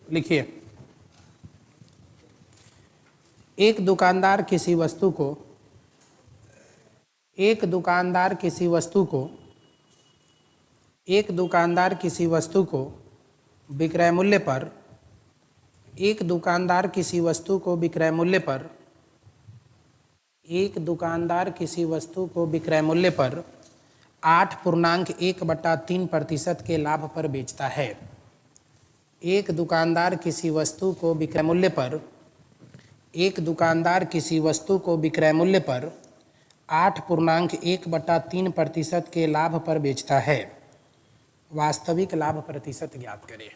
लिखिए, एक दुकानदार किसी वस्तु को एक दुकानदार किसी वस्तु को विक्रय मूल्य पर एक दुकानदार किसी वस्तु को विक्रय मूल्य पर 8.1/3% के लाभ पर बेचता है। एक दुकानदार किसी वस्तु को विक्रय मूल्य पर 8.1/3% के लाभ पर बेचता है। वास्तविक लाभ प्रतिशत ज्ञात करें।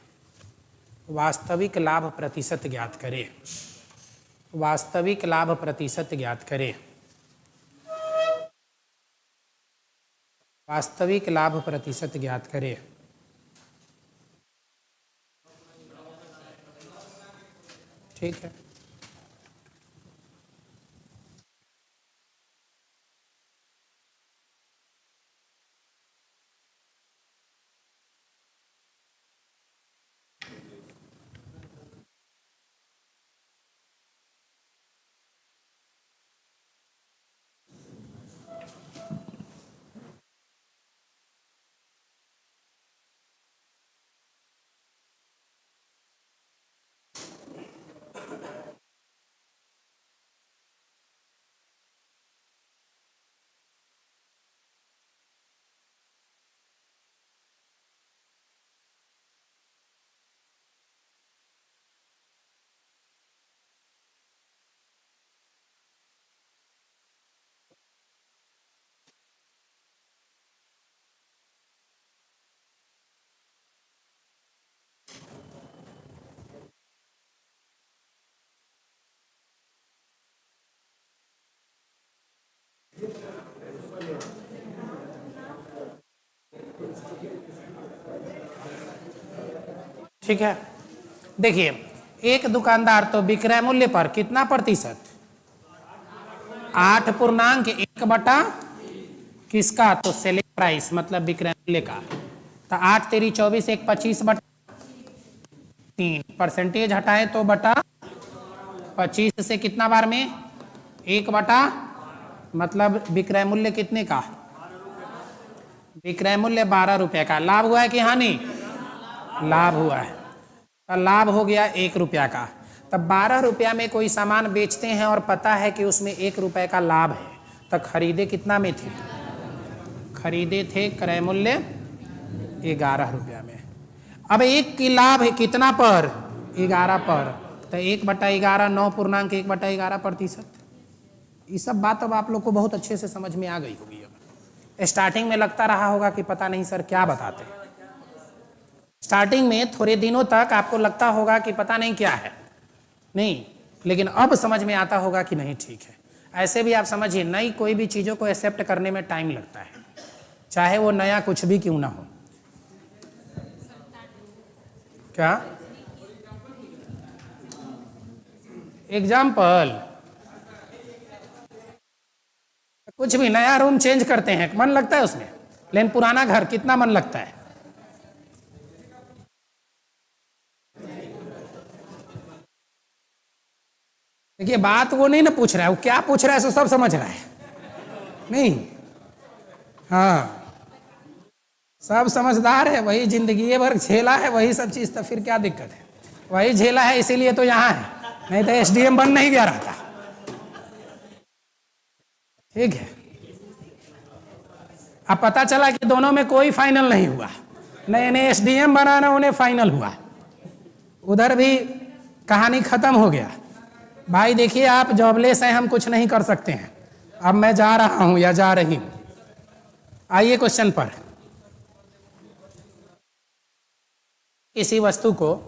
वास्तविक लाभ प्रतिशत ज्ञात करें। वास्तविक लाभ प्रतिशत ज्ञात करें। वास्तविक लाभ प्रतिशत ज्ञात करें। ठीक है, ठीक है। देखिए, एक दुकानदार तो विक्रय मूल्य पर कितना प्रतिशत? 8 पूर्णांक 1 बटा किसका, तो सेलिंग प्राइस मतलब विक्रय मूल्य का। तो 8 तेरी 24, 1 25 बटा 3, परसेंटेज हटाए तो बटा 25 से कितना बार में 1 बटा, मतलब विक्रय मूल्य कितने का, विक्रय मूल्य 12 रुपए का। लाभ हुआ है कि हानि, लाभ हुआ है। तो लाभ हो गया 1 रुपया का। तब 12 रुपया में कोई सामान बेचते हैं और पता है कि उसमें 1 रुपए का लाभ है, तो खरीदे कितना में थे, खरीदे थे क्रय मूल्य 11 रुपया में। अब 1 की लाभ है कितना पर, 11 पर, तो 1 बटा 11 9 पूर्णांक 1 बटा 11%। ये सब बात अब आप लोग को बहुत अच्छे से समझ में आ गई होगी। अब स्टार्टिंग में लगता रहा होगा कि पता नहीं सर क्या बताते हैं, स्टार्टिंग में थोड़े दिनों तक आपको लगता होगा कि पता नहीं क्या है, नहीं, लेकिन अब समझ में आता होगा कि नहीं ठीक है। ऐसे भी आप समझिए, नई कोई भी चीज़ों को एक्सेप्ट करने में टाइम लगता है, चाहे वो नया कुछ भी क्यों ना हो। क्या एग्जाम्पल, कुछ भी नया रूम चेंज करते हैं मन लगता है उसमें, लेकिन पुराना घर कितना मन लगता है। देखिए बात वो नहीं ना पूछ रहा है, वो क्या पूछ रहा है सो सब समझ रहा है, नहीं, हाँ सब समझदार है, वही जिंदगी भर झेला है वही सब चीज, तो फिर क्या दिक्कत है, वही झेला है इसीलिए तो यहाँ है, नहीं तो एसडीएम बन नहीं गया रहता। ठीक है, अब पता चला कि दोनों में कोई फाइनल नहीं हुआ, न इन्हें एसडीएम बना न उन्हें फाइनल हुआ, उधर भी कहानी खत्म हो गया। भाई देखिए आप जॉबलेस हैं, हम कुछ नहीं कर सकते हैं, अब मैं जा रहा हूं या जा रही हूं। आइए क्वेश्चन पर, किसी वस्तु को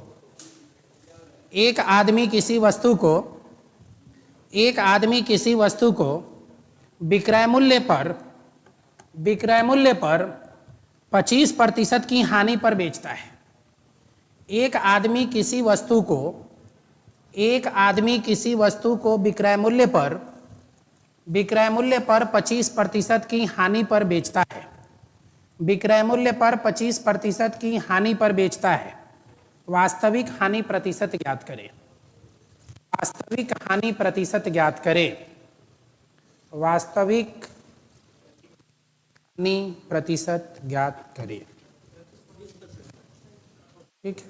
एक आदमी किसी वस्तु को विक्रय मूल्य पर 25% की हानि पर बेचता है। एक आदमी किसी वस्तु को विक्रय मूल्य पर 25% की हानि पर बेचता है, विक्रय मूल्य पर 25% की हानि पर बेचता है। वास्तविक हानि प्रतिशत ज्ञात करें, वास्तविक हानि प्रतिशत ज्ञात करें, वास्तविक हानि प्रतिशत ज्ञात करें। ठीक है,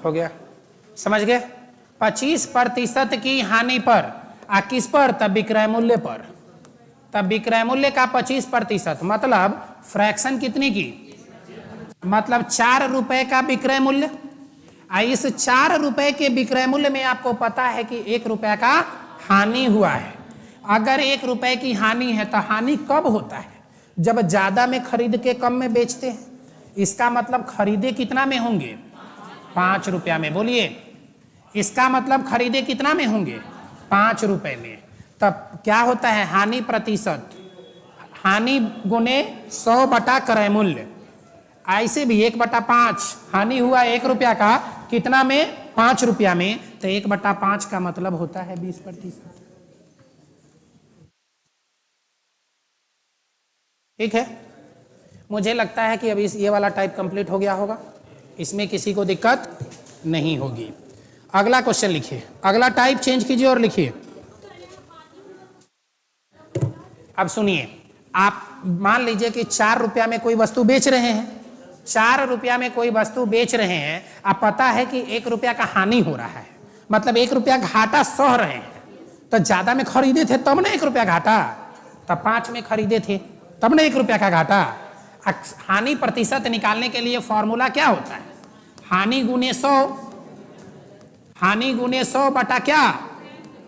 हो गया, समझ गए। 25% की हानि पर, किस पर, तब विक्रय मूल्य पर, तब विक्रय मूल्य का 25%, मतलब फ्रैक्शन कितनी की, मतलब 4 रुपए का विक्रय मूल्य। इस 4 रुपए के विक्रय मूल्य में आपको पता है कि 1 रुपया का हानि हुआ है। अगर 1 रुपए की हानि है तो हानि कब होता है, जब ज्यादा में खरीद के कम में बेचते हैं। इसका मतलब खरीदे कितना में होंगे, 5 रुपया में, बोलिए, इसका मतलब खरीदे कितना में होंगे, 5 रुपए में। तब क्या होता है, हानि प्रतिशत, हानि गुने 100 बटा क्रय मूल्य। ऐसे भी 1/5 हानि हुआ 1 रुपया का, कितना में, 5 रुपया में, तो 1/5 का मतलब होता है 20%। ठीक है, मुझे लगता है कि अभी ये वाला टाइप कंप्लीट हो गया होगा, इसमें किसी को दिक्कत नहीं होगी। अगला क्वेश्चन लिखिए, अगला टाइप चेंज कीजिए और लिखिए। अब सुनिए, आप मान लीजिए कि 4 रुपया में कोई वस्तु बेच रहे हैं, 4 रुपया में कोई वस्तु बेच रहे हैं, आप पता है कि 1 रुपया का हानि हो रहा है, मतलब 1 रुपया घाटा सह रहे हैं। तो ज्यादा में खरीदे थे तब ना 1 रुपया घाटा, तब 5 में खरीदे थे तब ना 1 रुपया का घाटा। हानि प्रतिशत निकालने के लिए फॉर्मूला क्या होता है, हानि गुने 100, हानि गुने 100 बटा क्या,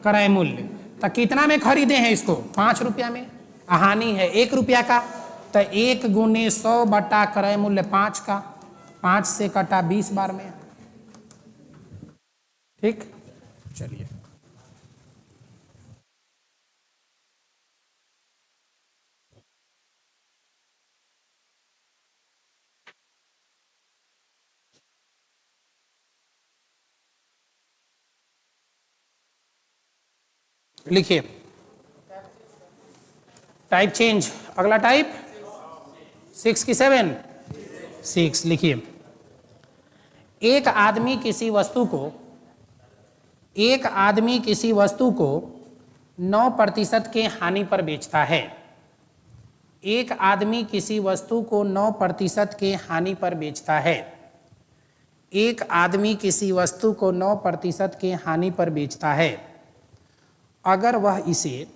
क्रय मूल्य। तो कितना में खरीदे हैं इसको, 5 रुपया में, हानि है 1 रुपया का, तो 1 गुने 100 बटा क्रय मूल्य 5 का, 5 से कटा 20 बार में। ठीक, चलिए लिखिए टाइप चेंज, अगला टाइप 6 की 7, 6 लिखिए। एक आदमी किसी वस्तु को 9% के हानि पर बेचता है। एक आदमी किसी वस्तु को 9% के हानि पर बेचता है। एक आदमी किसी वस्तु को 9% के हानि पर बेचता है। अगर वह इसे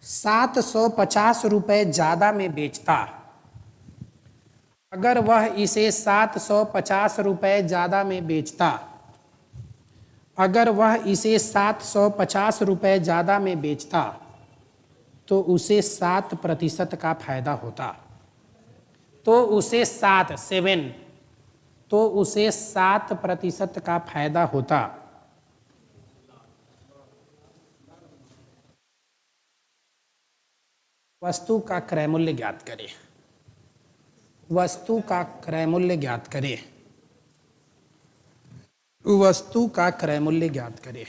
750 रुपए ज्यादा में बेचता, अगर वह इसे 750 रुपए ज्यादा में बेचता, अगर वह इसे 750 रुपए ज्यादा में बेचता तो उसे 7% का फायदा होता। तो उसे 7% का फायदा होता। वस्तु का क्रय मूल्य ज्ञात करें। वस्तु का क्रय मूल्य ज्ञात करें। वस्तु का क्रय मूल्य ज्ञात करें।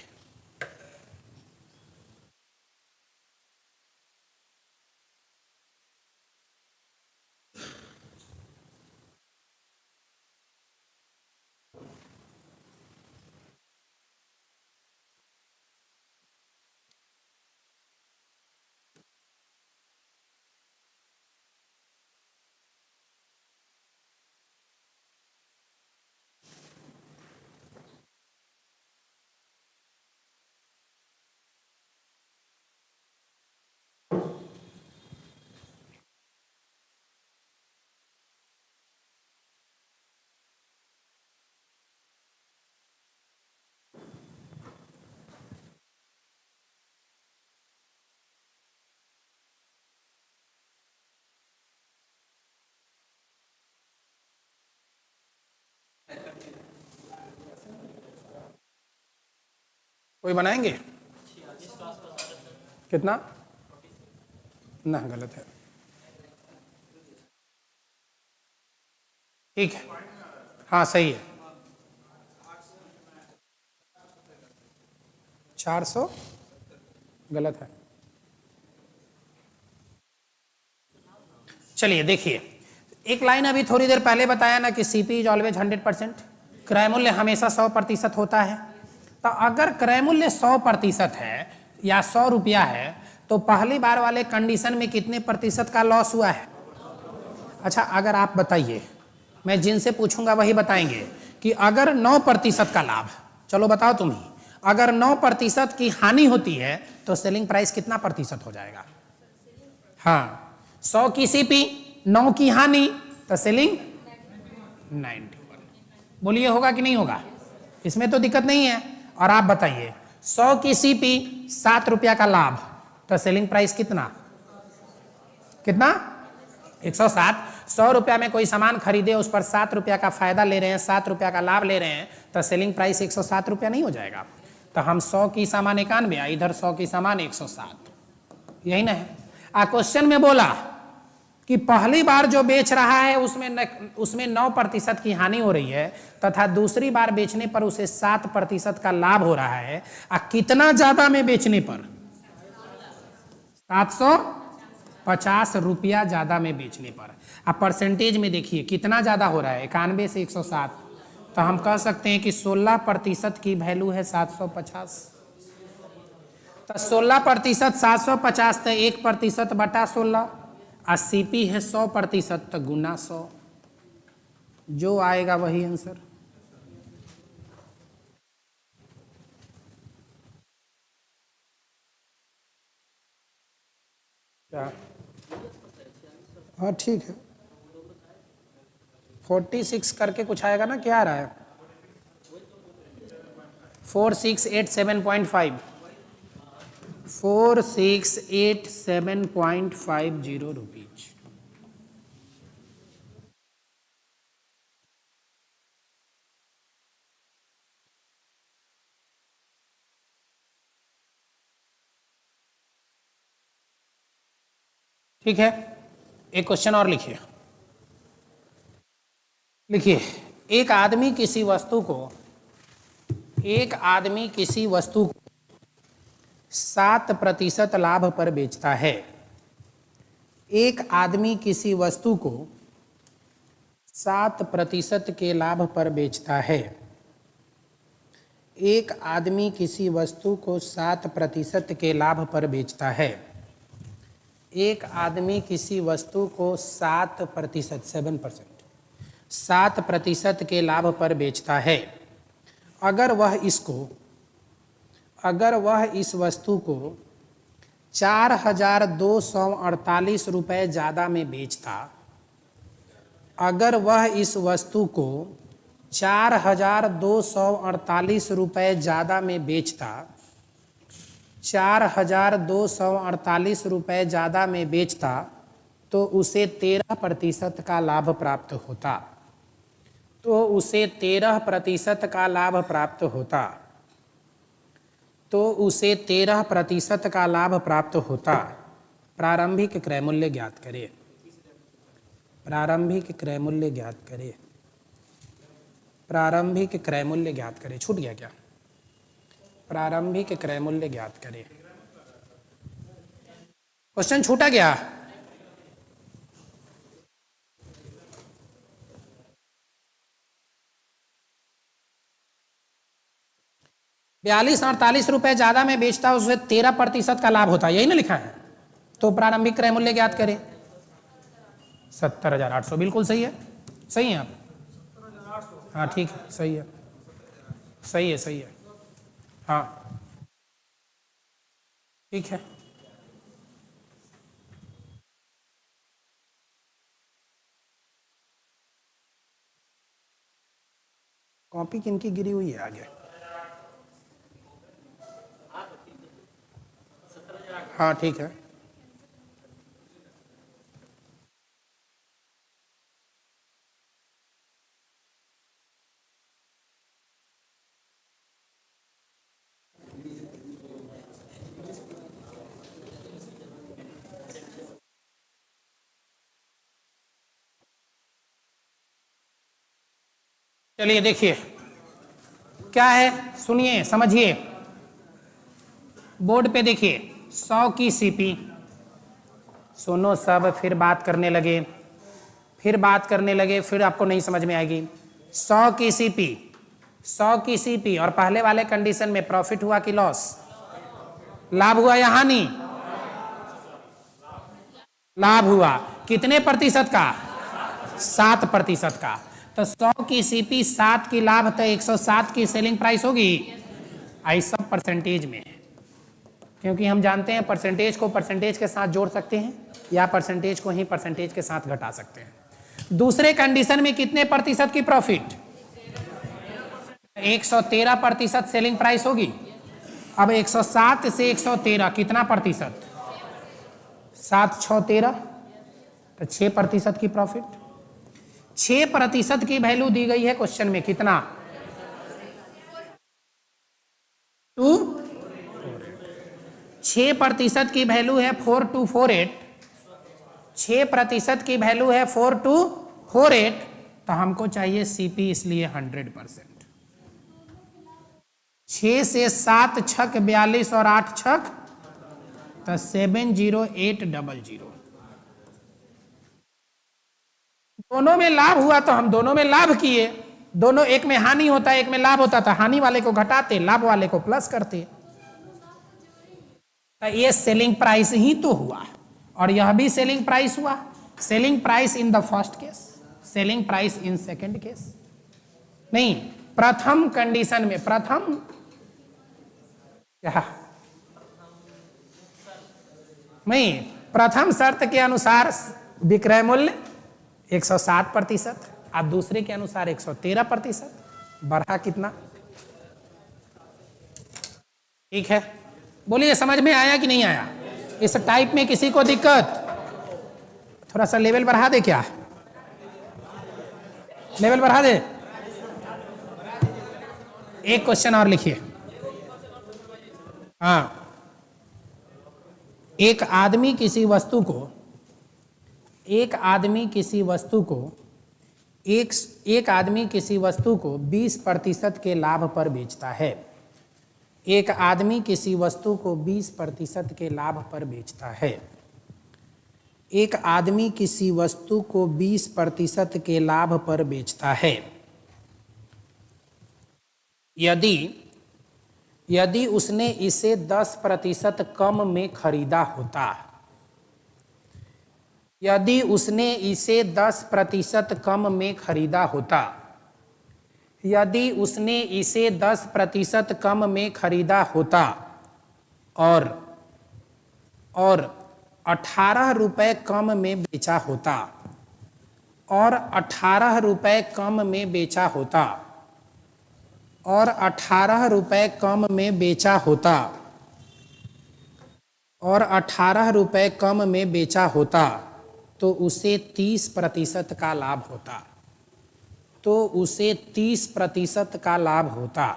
कोई बनाएंगे? कितना? ना, गलत है। ठीक है, हाँ सही है। 400 गलत है। चलिए देखिए, एक लाइन अभी थोड़ी देर पहले बताया ना कि सीपी इज ऑलवेज 100%, क्रय मूल्य हमेशा 100% होता है। तो अगर क्रय मूल्य 100% है या 100 रुपया है तो पहली बार वाले कंडीशन में कितने प्रतिशत का लॉस हुआ है? अच्छा, अगर आप बताइए, मैं जिनसे पूछूंगा वही बताएंगे कि अगर 9% का लाभ, चलो बताओ तुम ही, अगर 9% की हानि होती है तो सेलिंग प्राइस कितना प्रतिशत हो जाएगा? हाँ, 100 की सीपी, 9 की हानि, तो सेलिंग 91। बोलिए होगा कि नहीं होगा? इसमें तो दिक्कत नहीं है। और आप बताइए, 100 की सीपी, 7 रुपया का लाभ, तो सेलिंग प्राइस कितना? कितना? 107। 100 रुपया में कोई सामान खरीदे, उस पर 7 रुपया का फायदा ले रहे हैं, 7 रुपया का लाभ ले रहे हैं, तो सेलिंग प्राइस 107 रुपया नहीं हो जाएगा? तो हम 100 की सामान 91, इधर 100 की सामान 107, यही ना है। क्वेश्चन में बोला कि पहली बार जो बेच रहा है उसमें 9% की हानि हो रही है तथा दूसरी बार बेचने पर उसे 7% का लाभ हो रहा है। कितना ज्यादा में बेचने पर? 750 रुपया ज्यादा में बेचने पर। अब परसेंटेज में देखिए कितना ज्यादा हो रहा है, 91 से 107, तो हम कह सकते हैं कि 16% की वैल्यू है 750। तो 16% 750, तो 1% बटा 16, और सीपी है 100%, तो गुना 100, जो आएगा वही आंसर। क्या? हाँ ठीक है, 46 करके कुछ आएगा ना, क्या आ रहा है? 4687.5, 4687.50 रुपीज। ठीक है, एक क्वेश्चन और लिखिए। लिखिए, एक आदमी किसी वस्तु को एक आदमी किसी वस्तु को 7% लाभ पर बेचता है। एक आदमी किसी वस्तु को 7% के लाभ पर बेचता है। एक आदमी किसी वस्तु को 7% के लाभ पर बेचता है। एक आदमी किसी वस्तु को 7% के लाभ पर बेचता है। अगर वह इस वस्तु को 4,248 रुपये ज़्यादा में बेचता, अगर वह इस वस्तु को 4,248 रुपये ज़्यादा में बेचता, 4,248 रुपये ज़्यादा में बेचता, तो उसे 13% का लाभ प्राप्त होता। तो उसे 13% का लाभ प्राप्त होता। तो उसे 13% का लाभ प्राप्त होता। प्रारंभिक क्रय मूल्य ज्ञात करें। प्रारंभिक क्रय मूल्य ज्ञात करें। प्रारंभिक क्रय मूल्य ज्ञात करें। छूट गया क्या? प्रारंभिक क्रय मूल्य ज्ञात करें। क्वेश्चन छूटा गया? ₹42.48 ज्यादा में बेचता, उसे 13% का लाभ होता, यही ना लिखा है। तो प्रारंभिक क्रय मूल्य ज्ञात करें। 70,800 बिल्कुल सही है। सही है आप? हाँ ठीक है, सही है, सही है, सही है। हाँ ठीक है। कॉपी किनकी गिरी हुई है आगे? हाँ ठीक है। चलिए देखिए क्या है, सुनिए समझिए। बोर्ड पे देखिए 100 की सीपी। सुनो सब, फिर बात करने लगे, फिर आपको नहीं समझ में आएगी। 100 की सीपी, 100 की सीपी, और पहले वाले कंडीशन में प्रॉफिट हुआ कि लॉस? लाभ हुआ या हानि? लाभ हुआ। कितने प्रतिशत का? 7% का। तो 100 की सीपी, 7 की लाभ, तो 107 की सेलिंग प्राइस होगी। आई सब परसेंटेज में, क्योंकि हम जानते हैं परसेंटेज को परसेंटेज के साथ जोड़ सकते हैं या परसेंटेज को ही परसेंटेज के साथ घटा सकते हैं। दूसरे कंडीशन में कितने प्रतिशत की प्रॉफिट? 113% सेलिंग प्राइस होगी। अब 107 से 113 कितना प्रतिशत? 7 6 13, तो 6% की प्रॉफिट। 6% की वैल्यू दी गई है क्वेश्चन में, कितना? 2। 6% की वैल्यू है 4248। 6% की वैल्यू है 4248, तो हमको चाहिए सीपी, इसलिए 100%। 6 से 7 छक 42 और 8 छक, तो 70800। दोनों में लाभ हुआ तो हम दोनों में लाभ किए। दोनों, एक में हानि होता एक में लाभ होता, तो हानि वाले को घटाते, लाभ वाले को प्लस करते। तो ये सेलिंग प्राइस ही तो हुआ, और यह भी सेलिंग प्राइस हुआ। Selling price in the first case, selling price in second case नहीं, प्रथम कंडीशन में, प्रथम क्या नहीं, प्रथम शर्त के अनुसार विक्रय मूल्य 107%, और दूसरे के अनुसार 113%। बढ़ा कितना? ठीक है, बोलिए समझ में आया कि नहीं आया? इस टाइप में किसी को दिक्कत? थोड़ा सा लेवल बढ़ा दे क्या? लेवल बढ़ा दे। एक क्वेश्चन और लिखिए। हाँ, एक आदमी किसी वस्तु को एक एक आदमी किसी वस्तु को 20% के लाभ पर बेचता है। एक आदमी किसी वस्तु को 20% के लाभ पर बेचता है। एक आदमी किसी वस्तु को 20% के लाभ पर बेचता है। यदि उसने इसे 10% कम में खरीदा होता, यदि उसने इसे 10% कम में खरीदा होता, यदि उसने इसे 10% कम में खरीदा होता और 18 रुपये कम में बेचा होता, और 18 रुपये कम में बेचा होता, और 18 रुपये कम में बेचा होता, और 18 रुपये कम में बेचा होता, तो उसे 30% का लाभ होता। तो उसे 30% का लाभ होता।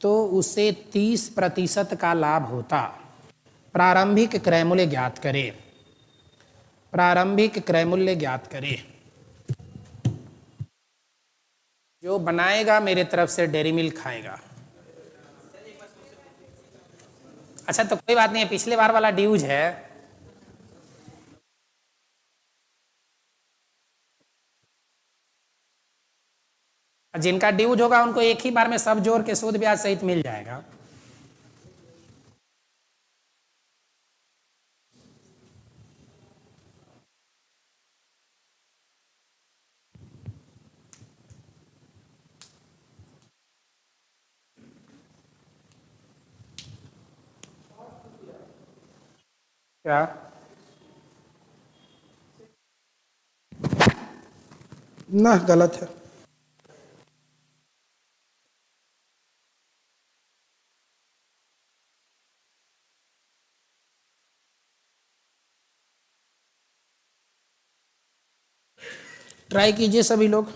तो उसे 30% का लाभ होता। प्रारंभिक क्रय मूल्य ज्ञात करें। प्रारंभिक क्रय मूल्य ज्ञात करें। जो बनाएगा मेरे तरफ से डेयरी मिल्क खाएगा। अच्छा तो कोई बात नहीं है, पिछले बार वाला ड्यूज है। जिनका ड्यूज होगा उनको एक ही बार में सब जोड़ के सूद ब्याज सहित मिल जाएगा। क्या ना गलत है। ट्राई कीजिए सभी लोग।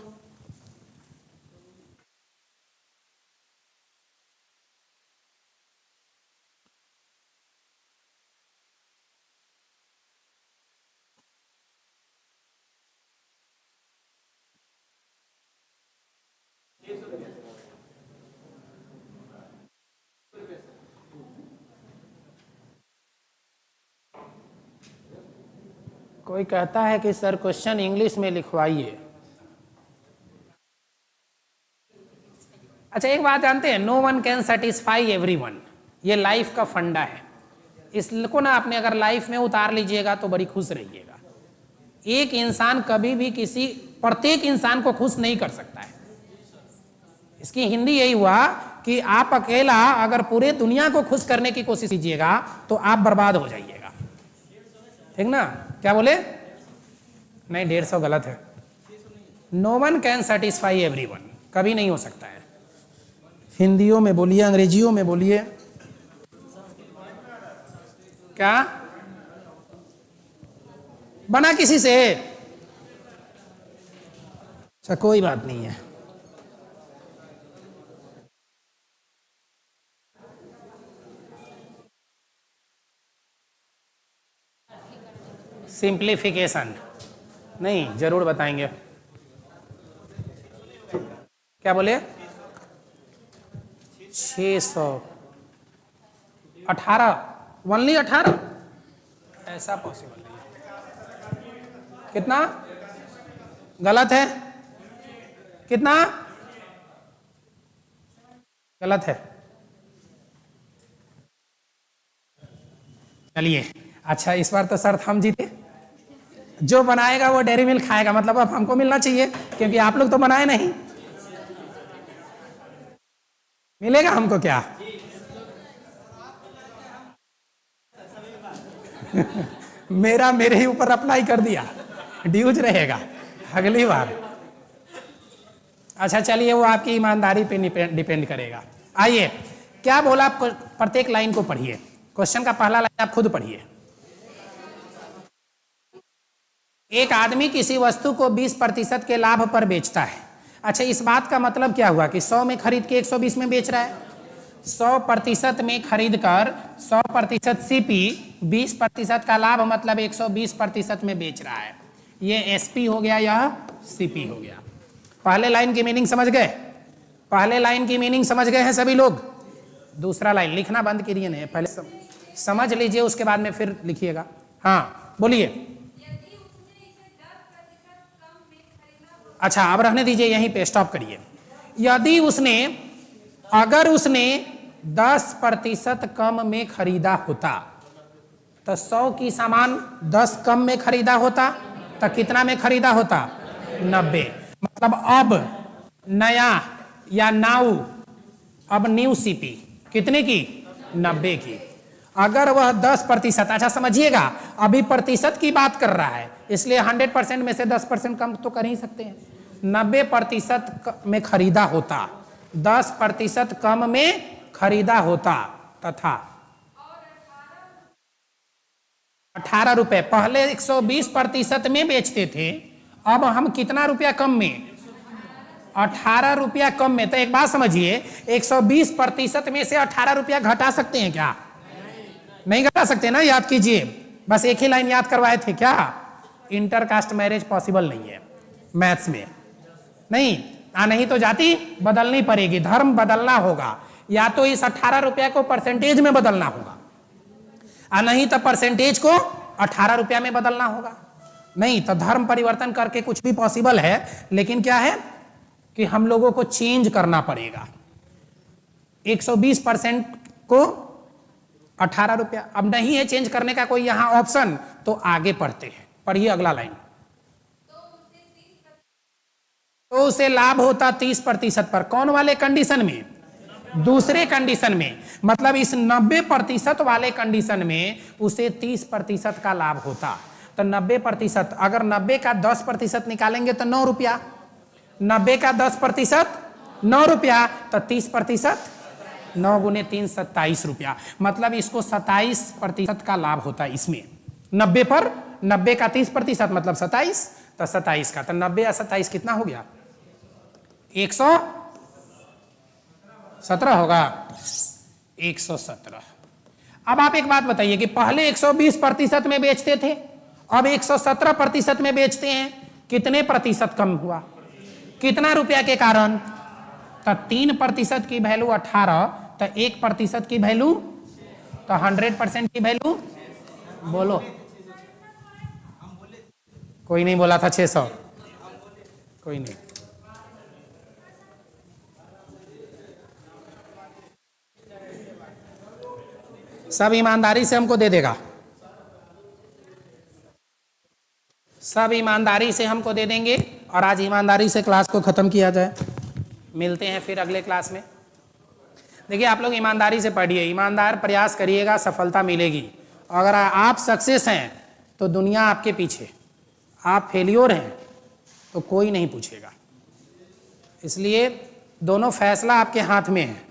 कोई कहता है कि सर क्वेश्चन इंग्लिश में लिखवाइए। अच्छा एक बात जानते हैं, no one can satisfy everyone, ये लाइफ का फंडा है। इसको ना आपने अगर लाइफ में उतार लीजिएगा तो बड़ी खुश रहिएगा। एक इंसान कभी भी प्रत्येक इंसान को खुश नहीं कर सकता है। इसकी हिंदी यही हुआ कि आप अकेला अगर पूरे दुनिया को खुश करने की कोशिश कीजिएगा तो आप बर्बाद हो जाइएगा। ठीक ना? क्या बोले? नहीं 150 गलत है। No one can satisfy everyone, कभी नहीं हो सकता है। हिंदियों में बोलिए, अंग्रेजियों में बोलिए। क्या बना किसी से? अच्छा कोई बात नहीं है। सिंप्लीफिकेशन नहीं, जरूर बताएंगे। क्या बोले? 600 18 ओनली 18? ऐसा पॉसिबल नहीं है। कितना गलत है? कितना गलत है? चलिए अच्छा, इस बार तो शर्त हम जीते। जो बनाएगा वो डेयरी मिल्क खाएगा, मतलब अब हमको मिलना चाहिए क्योंकि आप लोग तो बनाए नहीं। मिलेगा हमको क्या? मेरे ही ऊपर अप्लाई कर दिया, ड्यूज रहेगा अगली बार। अच्छा चलिए, वो आपकी ईमानदारी पे डिपेंड करेगा। आइए, क्या बोला? प्रत्येक लाइन को पढ़िए। क्वेश्चन का पहला लाइन आप खुद पढ़िए। एक आदमी किसी वस्तु को 20% के लाभ पर बेचता है। अच्छा, इस बात का मतलब क्या हुआ कि 100 में खरीद के 120 में बेच रहा है। 100% में खरीद कर 100% सीपी, 20% का लाभ मतलब 120% में बेच रहा है। ये एसपी हो गया, यह सीपी हो गया। पहले लाइन की मीनिंग समझ गए? पहले लाइन की मीनिंग समझ गए हैं सभी लोग? दूसरा लाइन लिखना बंद करिए, नहीं पहले समझ लीजिए, उसके बाद में फिर लिखिएगा। हाँ बोलिए। अच्छा अब रहने दीजिए, यहीं पे स्टॉप करिए। यदि उसने, अगर उसने 10% कम में खरीदा होता, तो 100 की सामान 10 कम में खरीदा होता तो कितना में खरीदा होता? 90। मतलब अब नया या नाउ, अब न्यू सीपी कितने की? 90 की। अगर वह 10%, अच्छा समझिएगा, अभी प्रतिशत की बात कर रहा है, इसलिए 100% में से 10% कम तो कर ही सकते हैं। 90% में खरीदा होता, 10% कम में खरीदा होता तथा 18 रुपए, पहले 120% में बेचते थे, अब हम कितना रुपया कम में? 18 रुपया कम में। तो एक बात समझिए, 120% में से 18 रुपया घटा सकते हैं क्या? नहीं घटा सकते ना, याद कीजिए। बस एक ही लाइन याद करवाए थे क्या? इंटरकास्ट मैरिज पॉसिबल नहीं है मैथ्स में। नहीं तो जाति बदलनी पड़ेगी, धर्म बदलना होगा, या तो इस 18 रुपया को परसेंटेज में बदलना होगा, नहीं तो परसेंटेज को 18 रुपया में बदलना होगा। नहीं तो धर्म परिवर्तन करके कुछ भी पॉसिबल है, लेकिन क्या है कि हम लोगों को चेंज करना पड़ेगा। 120% को 18 रुपया, अब नहीं है चेंज करने का कोई यहां ऑप्शन, तो आगे पढ़ते हैं। पढ़िए अगला लाइन। तो उसे लाभ होता 30% पर, कौन वाले कंडीशन में? दूसरे कंडीशन में। मतलब इस 90% वाले कंडीशन में उसे 30% का लाभ होता। तो 90%, अगर 90 का 10% निकालेंगे तो 9 रुपया, 90 का 10% 9 रुपया, तो 30%, 9 गुने 3 27 रुपया। मतलब इसको 27% का लाभ होता है इसमें। 90 पर 90 का 30% मतलब 27, तो 27 का, तो 90 या 27 कितना हो गया? 117 होगा, 117। अब आप एक बात बताइए कि पहले 120% में बेचते थे, अब 117% में बेचते हैं, कितने प्रतिशत कम हुआ? कितना रुपया के कारण? तो 3% की वैल्यू 18, तो 1% की वैल्यू, तो 100% की वैल्यू बोलो। कोई नहीं बोला था 600, कोई नहीं। सब ईमानदारी से हमको दे देगा, सब ईमानदारी से हमको दे देंगे, और आज ईमानदारी से क्लास को खत्म किया जाए। मिलते हैं फिर अगले क्लास में। देखिए आप लोग ईमानदारी से पढ़िए, ईमानदार प्रयास करिएगा, सफलता मिलेगी। अगर आप सक्सेस हैं तो दुनिया आपके पीछे, आप फेलियर हैं तो कोई नहीं पूछेगा। इसलिए दोनों फैसला आपके हाथ में है।